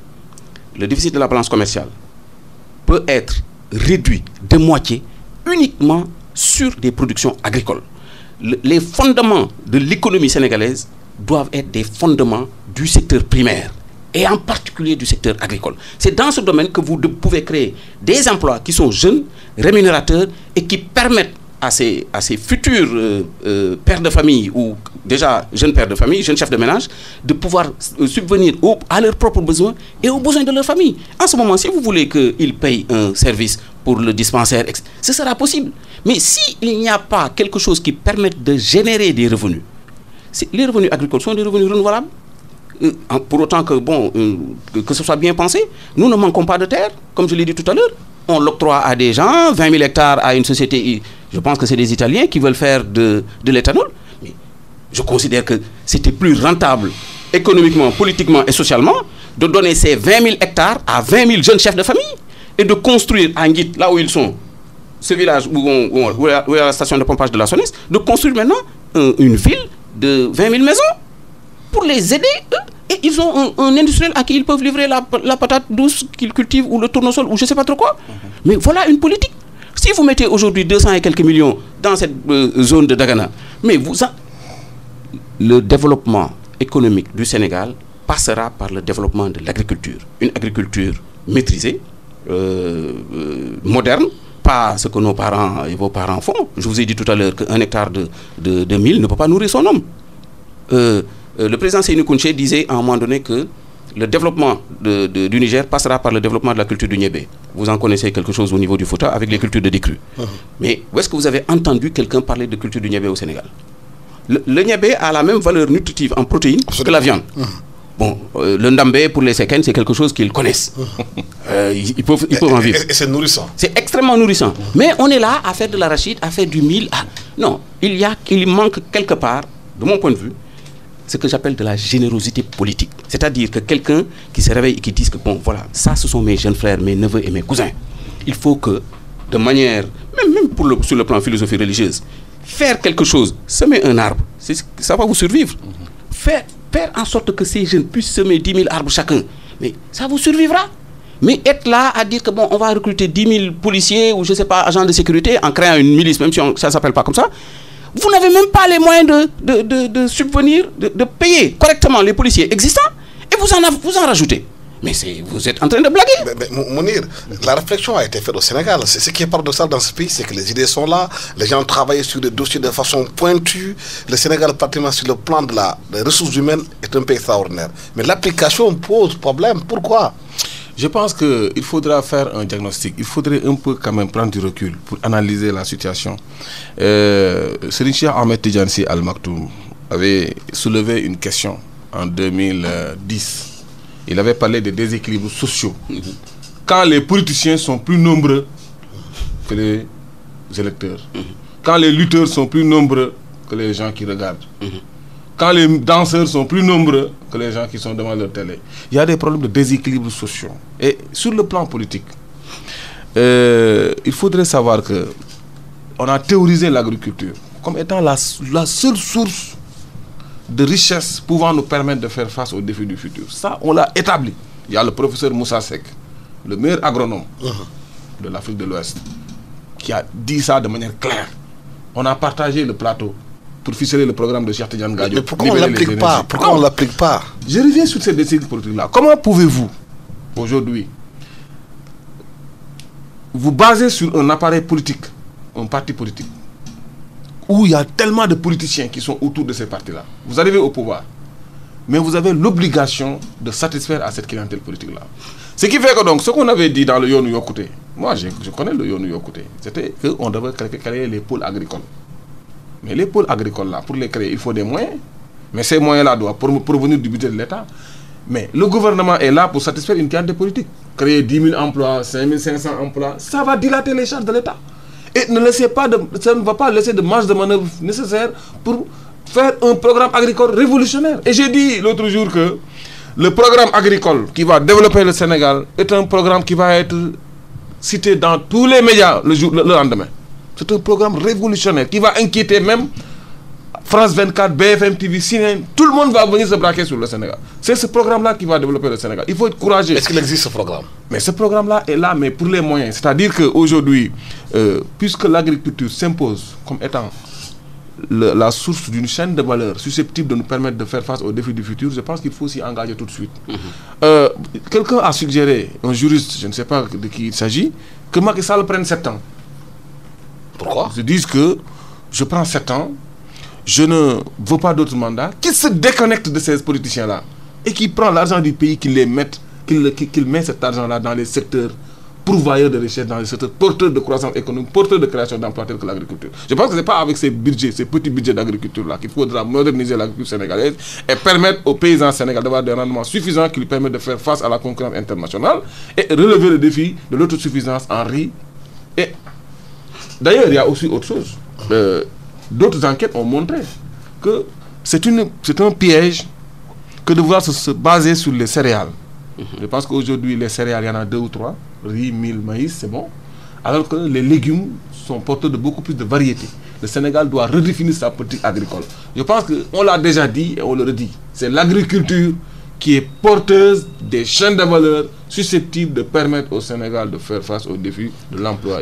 le déficit de la balance commerciale peut être réduit de moitié uniquement sur des productions agricoles. Les fondements de l'économie sénégalaise doivent être des fondements du secteur primaire et en particulier du secteur agricole. C'est dans ce domaine que vous pouvez créer des emplois qui sont jeunes, rémunérateurs et qui permettent à ces futurs pères de famille ou déjà jeunes pères de famille, jeunes chefs de ménage, de pouvoir subvenir à leurs propres besoins et aux besoins de leur famille. En ce moment, si vous voulez qu'ils payent un service pour le dispensaire, ce sera possible. Mais s'il n'y a pas quelque chose qui permette de générer des revenus, les revenus agricoles sont des revenus renouvelables. Pour autant que ce soit bien pensé, nous ne manquons pas de terre, comme je l'ai dit tout à l'heure. On l'octroie à des gens, 20 000 hectares à une société, je pense que c'est des Italiens qui veulent faire de l'éthanol. Mais je considère que c'était plus rentable économiquement, politiquement et socialement de donner ces 20 000 hectares à 20 000 jeunes chefs de famille et de construire à Nguit, là où ils sont, ce village où est la station de pompage de la Sonès, de construire maintenant une ville de 20 000 maisons pour les aider, eux. Et ils ont un industriel à qui ils peuvent livrer la patate douce qu'ils cultivent ou le tournesol ou je ne sais pas trop quoi. Mais voilà une politique. Si vous mettez aujourd'hui 200 et quelques millions dans cette zone de Dagana, mais le développement économique du Sénégal passera par le développement de l'agriculture. Une agriculture maîtrisée, moderne, pas ce que nos parents et vos parents font. Je vous ai dit tout à l'heure qu'un hectare de mil ne peut pas nourrir son homme. Le président Sékou Kounché disait à un moment donné que le développement du Niger passera par le développement de la culture du niébé. Vous en connaissez quelque chose au niveau du Fouta avec les cultures de décrue. Mais où est-ce que vous avez entendu quelqu'un parler de culture du niébé au Sénégal? Le niébé a la même valeur nutritive en protéines que la viande. Bon, le ndambé pour les Sékènes, c'est quelque chose qu'ils connaissent. Ils peuvent en vivre. Et c'est nourrissant. C'est extrêmement nourrissant. Mais on est là à faire de l'arachide, à faire du mil. Non, il manque quelque part, de mon point de vue, ce que j'appelle de la générosité politique. C'est-à-dire que quelqu'un qui se réveille et qui dit que bon, voilà, ça ce sont mes jeunes frères, mes neveux et mes cousins. Il faut que, de manière, même sur le plan philosophie religieuse, faire quelque chose, semer un arbre, ça va vous survivre. Faire en sorte que ces jeunes puissent semer 10 000 arbres chacun, mais ça vous survivra. Mais être là à dire que bon, on va recruter 10 000 policiers ou je ne sais pas, agents de sécurité en créant une milice, même si ça ne s'appelle pas comme ça, vous n'avez même pas les moyens de subvenir, de payer correctement les policiers existants et vous en rajoutez. Mais vous êtes en train de blaguer. Mais Mounir, la réflexion a été faite au Sénégal. Ce qui est paradoxal dans ce pays, c'est que les idées sont là, les gens travaillent sur des dossiers de façon pointue. Le Sénégal, pratiquement sur le plan des ressources humaines, est un pays extraordinaire. Mais l'application pose problème. Pourquoi? Je pense qu'il faudra faire un diagnostic. Il faudrait un peu quand même prendre du recul pour analyser la situation. Serigne Cheikh Ahmed Tidiane Sy Al Maktoum avait soulevé une question en 2010. Il avait parlé des déséquilibres sociaux. Quand les politiciens sont plus nombreux que les électeurs. Quand les lutteurs sont plus nombreux que les gens qui regardent. Quand les danseurs sont plus nombreux que les gens qui sont devant leur télé. Il y a des problèmes de déséquilibre sociaux. Et sur le plan politique, il faudrait savoir que on a théorisé l'agriculture comme étant la seule source de richesse pouvant nous permettre de faire face aux défis du futur. Ça, on l'a établi. Il y a le professeur Moussa Seck, le meilleur agronome de l'Afrique de l'Ouest, qui a dit ça de manière claire. On a partagé le plateau pour ficeler le programme de Cheikh Tidiane Gadio. Mais pourquoi on ne l'applique pas? Pourquoi on ne l'applique pas? Je reviens sur ces décisions politiques-là. Comment pouvez-vous, aujourd'hui, vous baser sur un appareil politique, un parti politique, où il y a tellement de politiciens qui sont autour de ces partis-là? Vous arrivez au pouvoir, mais vous avez l'obligation de satisfaire à cette clientèle politique-là. Ce qui fait que donc, ce qu'on avait dit dans le Yonou Yokouté, moi je connais le Yonou Yokouté, c'était qu'on devait créer les pôles agricoles. Mais les pôles agricoles là, pour les créer, il faut des moyens. Mais ces moyens-là doivent provenir du budget de l'État. Mais le gouvernement est là pour satisfaire une clientèle politique. Créer 10 000 emplois, 5 500 emplois, ça va dilater les charges de l'État. Et ça ne va pas laisser de marge de manœuvre nécessaire pour faire un programme agricole révolutionnaire. Et j'ai dit l'autre jour que le programme agricole qui va développer le Sénégal est un programme qui va être cité dans tous les médias le lendemain. C'est un programme révolutionnaire qui va inquiéter même France 24, BFM TV, CNN, tout le monde va venir se braquer sur le Sénégal. C'est ce programme-là qui va développer le Sénégal. Il faut être courageux. Est-ce qu'il existe ce programme? Mais ce programme-là est là, mais pour les moyens. C'est-à-dire qu'aujourd'hui, puisque l'agriculture s'impose comme étant la source d'une chaîne de valeur susceptible de nous permettre de faire face aux défis du futur, je pense qu'il faut s'y engager tout de suite. Quelqu'un a suggéré, un juriste, je ne sais pas de qui il s'agit, que Macky Sall prenne 7 ans. Pourquoi? Ils disent que je prends 7 ans, je ne veux pas d'autres mandats, qui se déconnectent de ces politiciens-là et qui prend l'argent du pays, qu'il met cet argent-là dans les secteurs pourvoyeurs de richesse, dans les secteurs porteurs de croissance économique, porteurs de création d'emplois tels que l'agriculture. Je pense que ce n'est pas avec ces budgets, ces petits budgets d'agriculture-là qu'il faudra moderniser l'agriculture sénégalaise et permettre aux paysans sénégalais d'avoir des rendements suffisants qui lui permettent de faire face à la concurrence internationale et relever le défi de l'autosuffisance en riz. Et d'ailleurs, il y a aussi autre chose. D'autres enquêtes ont montré que c'est un piège que de vouloir se baser sur les céréales. Je pense qu'aujourd'hui, les céréales, il y en a 2 ou 3. Riz, mil, maïs, c'est bon. Alors que les légumes sont porteurs de beaucoup plus de variété. Le Sénégal doit redéfinir sa politique agricole. Je pense qu'on l'a déjà dit et on le redit. C'est l'agriculture qui est porteuse des chaînes de valeur susceptibles de permettre au Sénégal de faire face aux défis de l'emploi.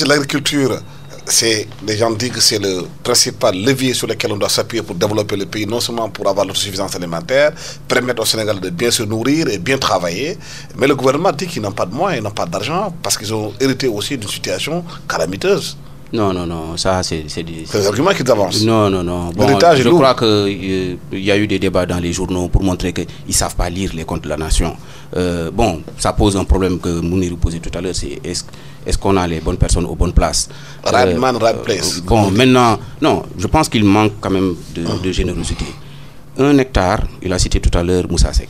L'agriculture, les gens disent que c'est le principal levier sur lequel on doit s'appuyer pour développer le pays, non seulement pour avoir l'autosuffisance alimentaire, permettre au Sénégal de bien se nourrir et bien travailler, mais le gouvernement dit qu'ils n'ont pas de moyens, ils n'ont pas d'argent, parce qu'ils ont hérité aussi d'une situation calamiteuse. Non, ça c'est des arguments qu'ils avancent. Non. Bon, je crois qu'il y a eu des débats dans les journaux pour montrer qu'ils ne savent pas lire les comptes de la nation. Bon, ça pose un problème que Mounirou posait tout à l'heure, c'est est-ce qu'on a les bonnes personnes aux bonnes places? Right man, right place. Bon, maintenant, non, je pense qu'il manque quand même de générosité. 1 hectare, il a cité tout à l'heure Moussa Seck,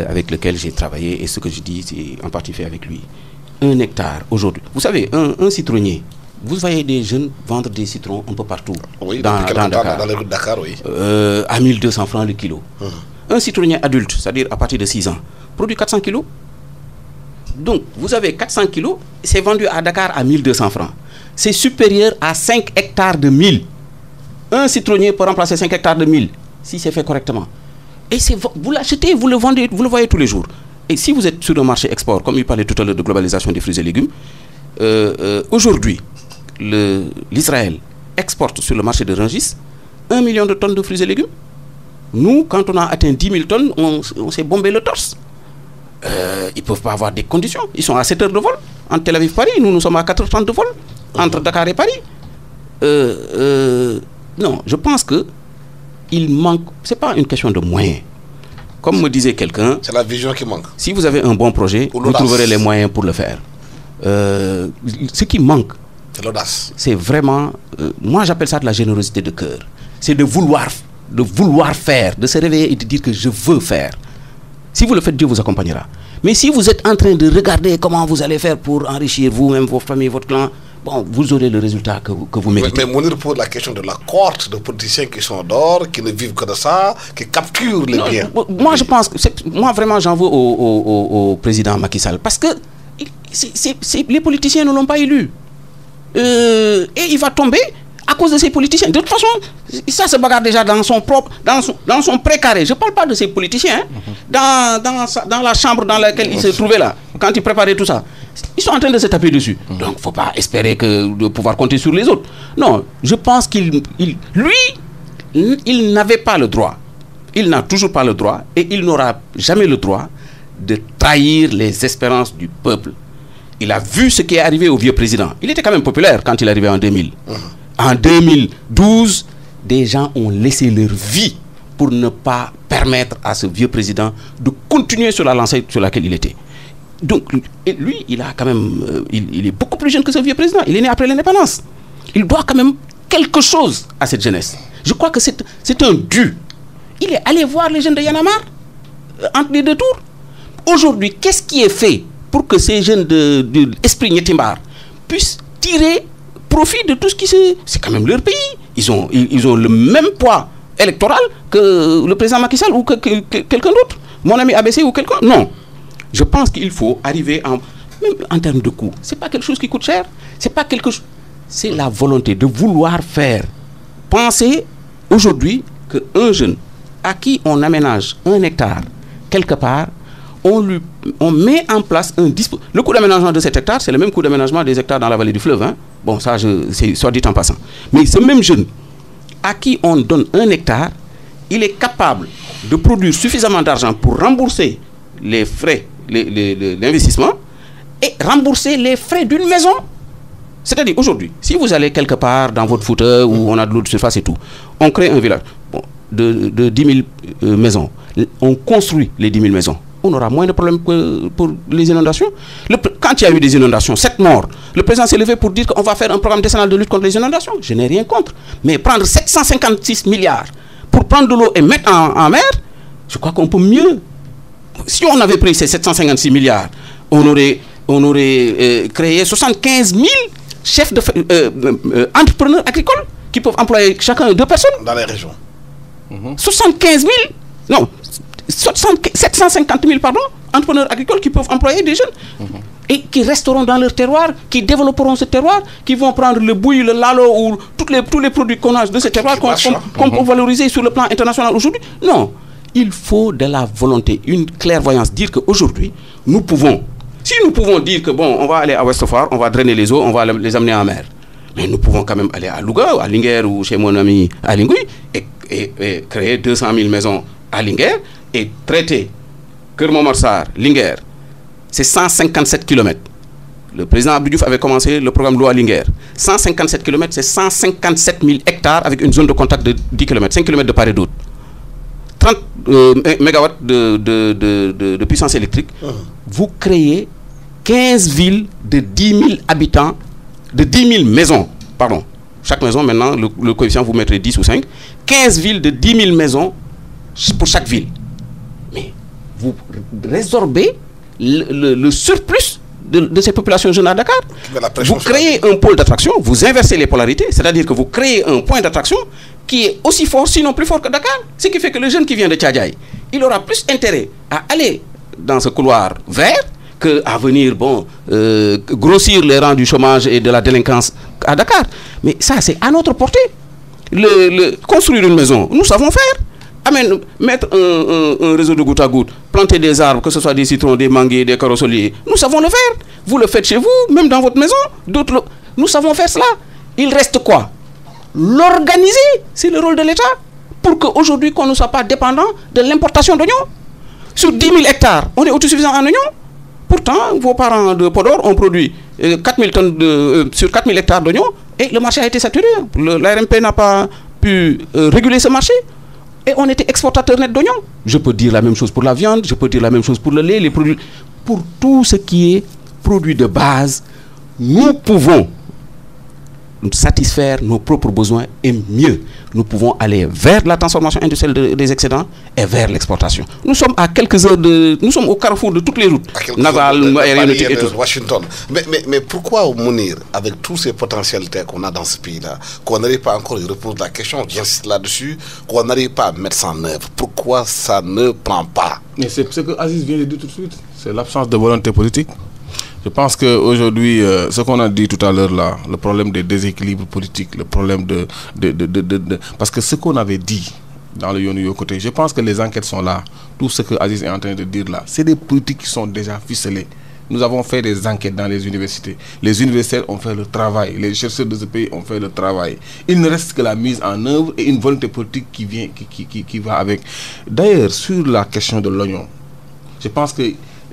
avec lequel j'ai travaillé, et ce que je dis, c'est en partie fait avec lui. 1 hectare, aujourd'hui, vous savez, un citronnier, vous voyez des jeunes vendre des citrons un peu partout, oui, dans Dakar. Dans les rues de Dakar, oui. À 1200 francs le kilo. Un citronnier adulte, c'est-à-dire à partir de 6 ans, produit 400 kilos. Donc, vous avez 400 kilos, c'est vendu à Dakar à 1200 francs. C'est supérieur à 5 hectares de mil. Un citronnier peut remplacer 5 hectares de mil, si c'est fait correctement. Et vous l'achetez, vous le vendez, vous le voyez tous les jours. Et si vous êtes sur le marché export, comme il parlait tout à l'heure de globalisation des fruits et légumes, aujourd'hui, l'Israël exporte sur le marché de Rungis 1 million de tonnes de fruits et légumes. Nous, quand on a atteint 10 000 tonnes, on s'est bombé le torse. Ils ne peuvent pas avoir des conditions. Ils sont à 7 heures de vol. Entre Tel Aviv Paris, nous sommes à 4h30 de vol. Entre Dakar et Paris. Non, je pense que il manque. Ce n'est pas une question de moyens. Comme me disait quelqu'un. C'est la vision qui manque. Si vous avez un bon projet, vous trouverez les moyens pour le faire. Ce qui manque, c'est l'audace. C'est vraiment. Moi, j'appelle ça de la générosité de cœur. C'est de vouloir faire, de se réveiller et de dire que je veux faire. Si vous le faites, Dieu vous accompagnera. Mais si vous êtes en train de regarder comment vous allez faire pour enrichir vous-même, vos familles, votre clan, bon, vous aurez le résultat que vous méritez. Mais Mounir pose la question de la cohorte de politiciens qui sont dors, qui ne vivent que de ça, qui capturent les biens. Moi, je pense que moi, vraiment, j'en veux au président Macky Sall. Parce que les politiciens ne l'ont pas élu. Et il va tomber à cause de ces politiciens. De toute façon, ça se bagarre déjà dans son précaré. Je ne parle pas de ces politiciens. Dans la chambre dans laquelle il se trouvait là, quand il préparait tout ça. Ils sont en train de se taper dessus. Donc, il ne faut pas espérer de pouvoir compter sur les autres. Non, je pense qu'il n'avait pas le droit. Il n'a toujours pas le droit et il n'aura jamais le droit de trahir les espérances du peuple. Il a vu ce qui est arrivé au vieux président. Il était quand même populaire quand il est arrivé en 2000. En 2012, des gens ont laissé leur vie pour ne pas permettre à ce vieux président de continuer sur la lancée sur laquelle il était. Donc, lui, il a quand même, il est beaucoup plus jeune que ce vieux président. Il est né après l'indépendance. Il doit quand même quelque chose à cette jeunesse. Je crois que c'est un dû. Il est allé voir les jeunes de Y'en a marre entre les deux tours. Aujourd'hui, qu'est-ce qui est fait pour que ces jeunes de l'esprit Nietimbar puissent tirer profit de tout ce qui se... C'est quand même leur pays. Ils ont le même poids électoral que le président Macky Sall ou que quelqu'un d'autre. Mon ami ABC ou quelqu'un. Non. Je pense qu'il faut arriver même en termes de coût. Ce n'est pas quelque chose qui coûte cher. C'est pas quelque chose... C'est la volonté de vouloir faire. Penser aujourd'hui qu'un jeune à qui on aménage 1 hectare quelque part, on met en place un dispositif. Le coût d'aménagement de cet hectare, c'est le même coût d'aménagement des hectares dans la vallée du fleuve. Hein. Bon, ça, c'est soit dit en passant. Mais ce même jeune à qui on donne 1 hectare, il est capable de produire suffisamment d'argent pour rembourser les frais, l'investissement et rembourser les frais d'une maison. C'est-à-dire, aujourd'hui, si vous allez quelque part dans votre fauteuil où on a de l'eau de surface et tout, on crée un village de 10 000 maisons. On construit les 10 000 maisons. On aura moins de problèmes que pour les inondations. Quand il y a eu des inondations, 7 morts, le président s'est levé pour dire qu'on va faire un programme décennal de lutte contre les inondations. Je n'ai rien contre. Mais prendre 756 milliards pour prendre de l'eau et mettre en mer, je crois qu'on peut mieux. Si on avait pris ces 756 milliards, on aurait créé 75 000 chefs entrepreneurs agricoles qui peuvent employer chacun 2 personnes. Dans les régions. 75 000, non, 750 000, pardon, entrepreneurs agricoles qui peuvent employer des jeunes et qui resteront dans leur terroir, qui développeront ce terroir, qui vont prendre le bouilli, le lalo ou tous les produits qu'on a de ce terroir qu'on peut valoriser sur le plan international aujourd'hui. Non, il faut de la volonté, une clairvoyance, dire qu'aujourd'hui, nous pouvons, si nous pouvons dire que bon, on va aller à Ouest-Foire, on va drainer les eaux, on va les amener en mer. Mais nous pouvons quand même aller à Louga, à Linguère ou chez mon ami à Lingui et créer 200 000 maisons à Linguère et traiter Kermont-Marsar, Linguère, c'est 157 km. Le président Abdou Diouf avait commencé le programme de l'eau à Linguère. 157 km, c'est 157 000 hectares avec une zone de contact de 10 km, 5 km de part et d'autre. 30 mégawatts de puissance électrique. Vous créez 15 villes de 10 000 habitants, de 10 000 maisons, pardon. Chaque maison, maintenant, le coefficient, vous mettrez 10 ou 5. 15 villes de 10 000 maisons pour chaque ville. Mais vous résorbez le surplus de ces populations jeunes à Dakar. Vous créez un pôle d'attraction, vous inversez les polarités, c'est-à-dire que vous créez un point d'attraction qui est aussi fort, sinon plus fort que Dakar. Ce qui fait que le jeune qui vient de Tchadjaï, il aura plus intérêt à aller dans ce couloir vert qu'à venir grossir les rangs du chômage et de la délinquance à Dakar. Mais ça, c'est à notre portée. Construire une maison, nous savons faire. Mettre un réseau de goutte à goutte, planter des arbres, que ce soit des citrons, des manguiers, des carrosseliers, nous savons le faire. Vous le faites chez vous, même dans votre maison. Nous savons faire cela. Il reste quoi? L'organiser. C'est le rôle de l'État. Pour qu'aujourd'hui, qu'on ne soit pas dépendant de l'importation d'oignons. Sur 10 000 hectares, on est autosuffisant en oignons. Pourtant, vos parents de Podor ont produit 4 000 tonnes sur 4 000 hectares d'oignons et le marché a été saturé. L'ARMP n'a pas pu réguler ce marché. Et on était exportateur net d'oignons. Je peux dire la même chose pour la viande, je peux dire la même chose pour le lait, les produits. Pour tout ce qui est produit de base, nous pouvons satisfaire nos propres besoins et mieux, nous pouvons aller vers la transformation industrielle des excédents et vers l'exportation. Nous sommes à quelques heures nous sommes au carrefour de toutes les routes navales, aéronautiques et tout. Washington. Mais pourquoi Mounir, avec toutes ces potentialités qu'on a dans ce pays-là, qu'on n'arrive pas encore, je repose la question, j'insiste là-dessus, qu'on n'arrive pas à mettre ça en œuvre? Pourquoi ça ne prend pas? Mais c'est ce que Aziz vient de dire tout de suite, c'est l'absence de volonté politique. Je pense qu'aujourd'hui, ce qu'on a dit tout à l'heure là, le problème des déséquilibres politiques, le problème parce que ce qu'on avait dit dans le Yonuyo côté, je pense que les enquêtes sont là. Tout ce que Aziz est en train de dire là, c'est des politiques qui sont déjà ficelées. Nous avons fait des enquêtes dans les universités. Les universitaires ont fait le travail. Les chercheurs de ce pays ont fait le travail. Il ne reste que la mise en œuvre et une volonté politique qui va avec. D'ailleurs, sur la question de l'oignon, je pense que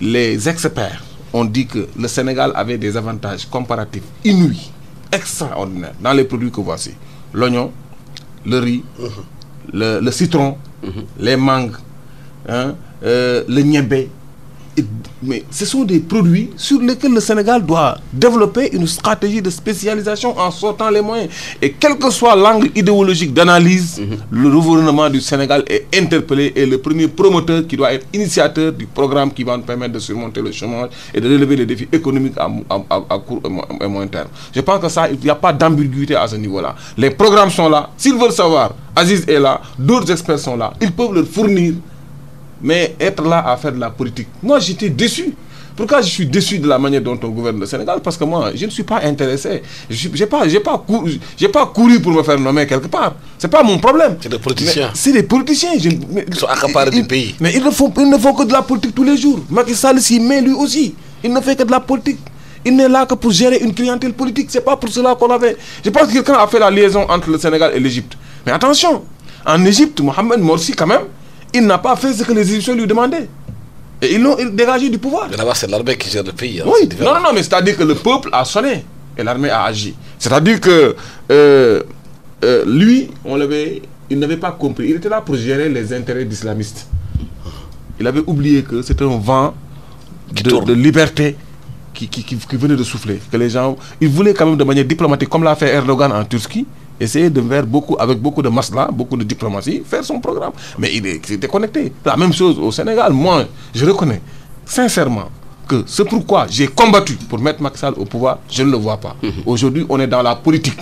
les experts on dit que le Sénégal avait des avantages comparatifs inouïs, extraordinaires, dans les produits que voici. L'oignon, le riz, le citron, les mangues, le niébé. Mais ce sont des produits sur lesquels le Sénégal doit développer une stratégie de spécialisation en sortant les moyens. Et quel que soit l'angle idéologique d'analyse, le gouvernement du Sénégal est interpellé et le premier promoteur qui doit être initiateur du programme qui va nous permettre de surmonter le chômage et de relever les défis économiques à court et moyen terme. Je pense que ça, il n'y a pas d'ambiguïté à ce niveau-là. Les programmes sont là. S'ils veulent savoir, Aziz est là, d'autres experts sont là. Ils peuvent leur fournir. Mais être là à faire de la politique, moi j'étais déçu. Pourquoi je suis déçu de la manière dont on gouverne le Sénégal? Parce que moi, je ne suis pas intéressé. Je n'ai pas couru pour me faire nommer quelque part. Ce n'est pas mon problème. C'est des politiciens. C'est des politiciens. Ils sont accaparés du pays. Mais ils ne font que de la politique tous les jours. Macky Sall s'y met lui aussi. Il ne fait que de la politique. Il n'est là que pour gérer une clientèle politique. Ce n'est pas pour cela qu'on avait... Je pense que quelqu'un a fait la liaison entre le Sénégal et l'Égypte. Mais attention, en Égypte, Mohamed Morsi, quand même, il n'a pas fait ce que les Égyptiens lui demandaient. Et ils l'ont dégagé du pouvoir. Mais là-bas, c'est l'armée qui gère le pays. Hein, oui, non, mais c'est-à-dire que le peuple a sonné et l'armée a agi. C'est-à-dire que lui, il n'avait pas compris. Il était là pour gérer les intérêts d'islamistes. Il avait oublié que c'était un vent de liberté qui venait de souffler. Que les gens, ils voulaient quand même de manière diplomatique, comme l'a fait Erdogan en Turquie, essayer de faire avec beaucoup de masla, beaucoup de diplomatie, faire son programme. Mais il est déconnecté. La même chose au Sénégal. Moi, je reconnais sincèrement que c'est pourquoi j'ai combattu pour mettre Macky Sall au pouvoir, je ne le vois pas. Aujourd'hui, on est dans la politique.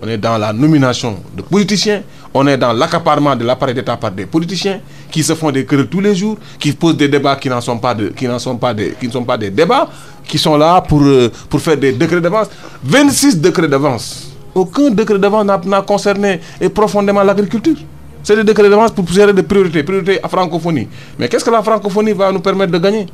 On est dans la nomination de politiciens, on est dans l'accaparement de l'appareil d'État par des politiciens qui se font des querelles tous les jours, qui posent des débats qui ne sont pas des débats, qui sont là pour faire des décrets d'avance. 26 décrets d'avance. Aucun décret d'avance n'a concerné profondément l'agriculture. C'est des décrets d'avance pour gérer des priorités à francophonie. Mais qu'est-ce que la francophonie va nous permettre de gagner?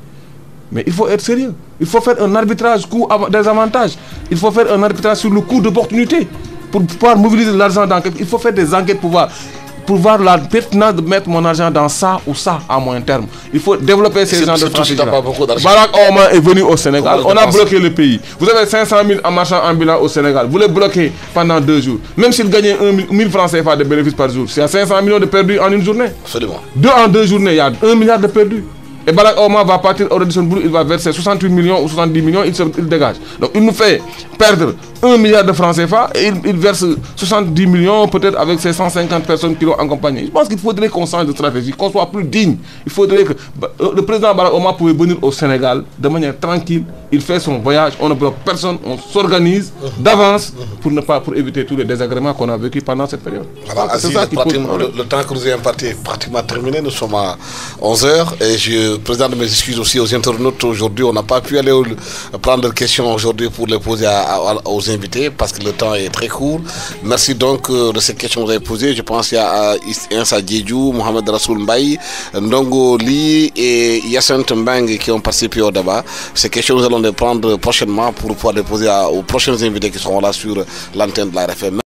Mais il faut être sérieux. Il faut faire un arbitrage coût des avantages. Il faut faire un arbitrage sur le coût d'opportunité. Pour pouvoir mobiliser l'argent dans quelque... Il faut faire des enquêtes pour voir la pertinence de mettre mon argent dans ça ou ça à moyen terme. Il faut développer ces gens de stratégie. Barack Obama est venu au Sénégal. On a bloqué le pays. Vous avez 500 000 marchands ambulants au Sénégal. Vous les bloquez pendant 2 jours. Même s'ils gagnaient 1000 francs CFA de bénéfices par jour, c'est à 500 millions de perdus en une journée. Absolument. En 2 journées, il y a 1 milliard de perdus. Et Barack Obama va partir au Radisson Blu, il va verser 68 millions ou 70 millions, il dégage. Donc il nous fait perdre 1 milliard de francs CFA et il verse 70 millions peut-être avec ces 150 personnes qui l'ont accompagné. Je pense qu'il faudrait qu'on change de stratégie, qu'on soit plus digne. Il faudrait que le président Barack Obama pouvait venir au Sénégal de manière tranquille, il fait son voyage, on ne bloque personne, on s'organise d'avance pour éviter tous les désagréments qu'on a vécu pendant cette période. Voilà, le temps que nous avons imparti est pratiquement terminé, nous sommes à 11h et je présente mes excuses aussi aux internautes. Aujourd'hui, on n'a pas pu aller prendre des questions aujourd'hui pour les poser aux invités parce que le temps est très court. Merci donc de ces questions que vous avez posées. Je pense qu'il y a Insa Djedjou, Mohamed Rassoul Mbaye, Ndongo Li et Yacinthe Mbang qui ont participé au débat. Ces questions, nous allons les prendre prochainement pour pouvoir les poser aux prochains invités qui seront là sur l'antenne de la RFM.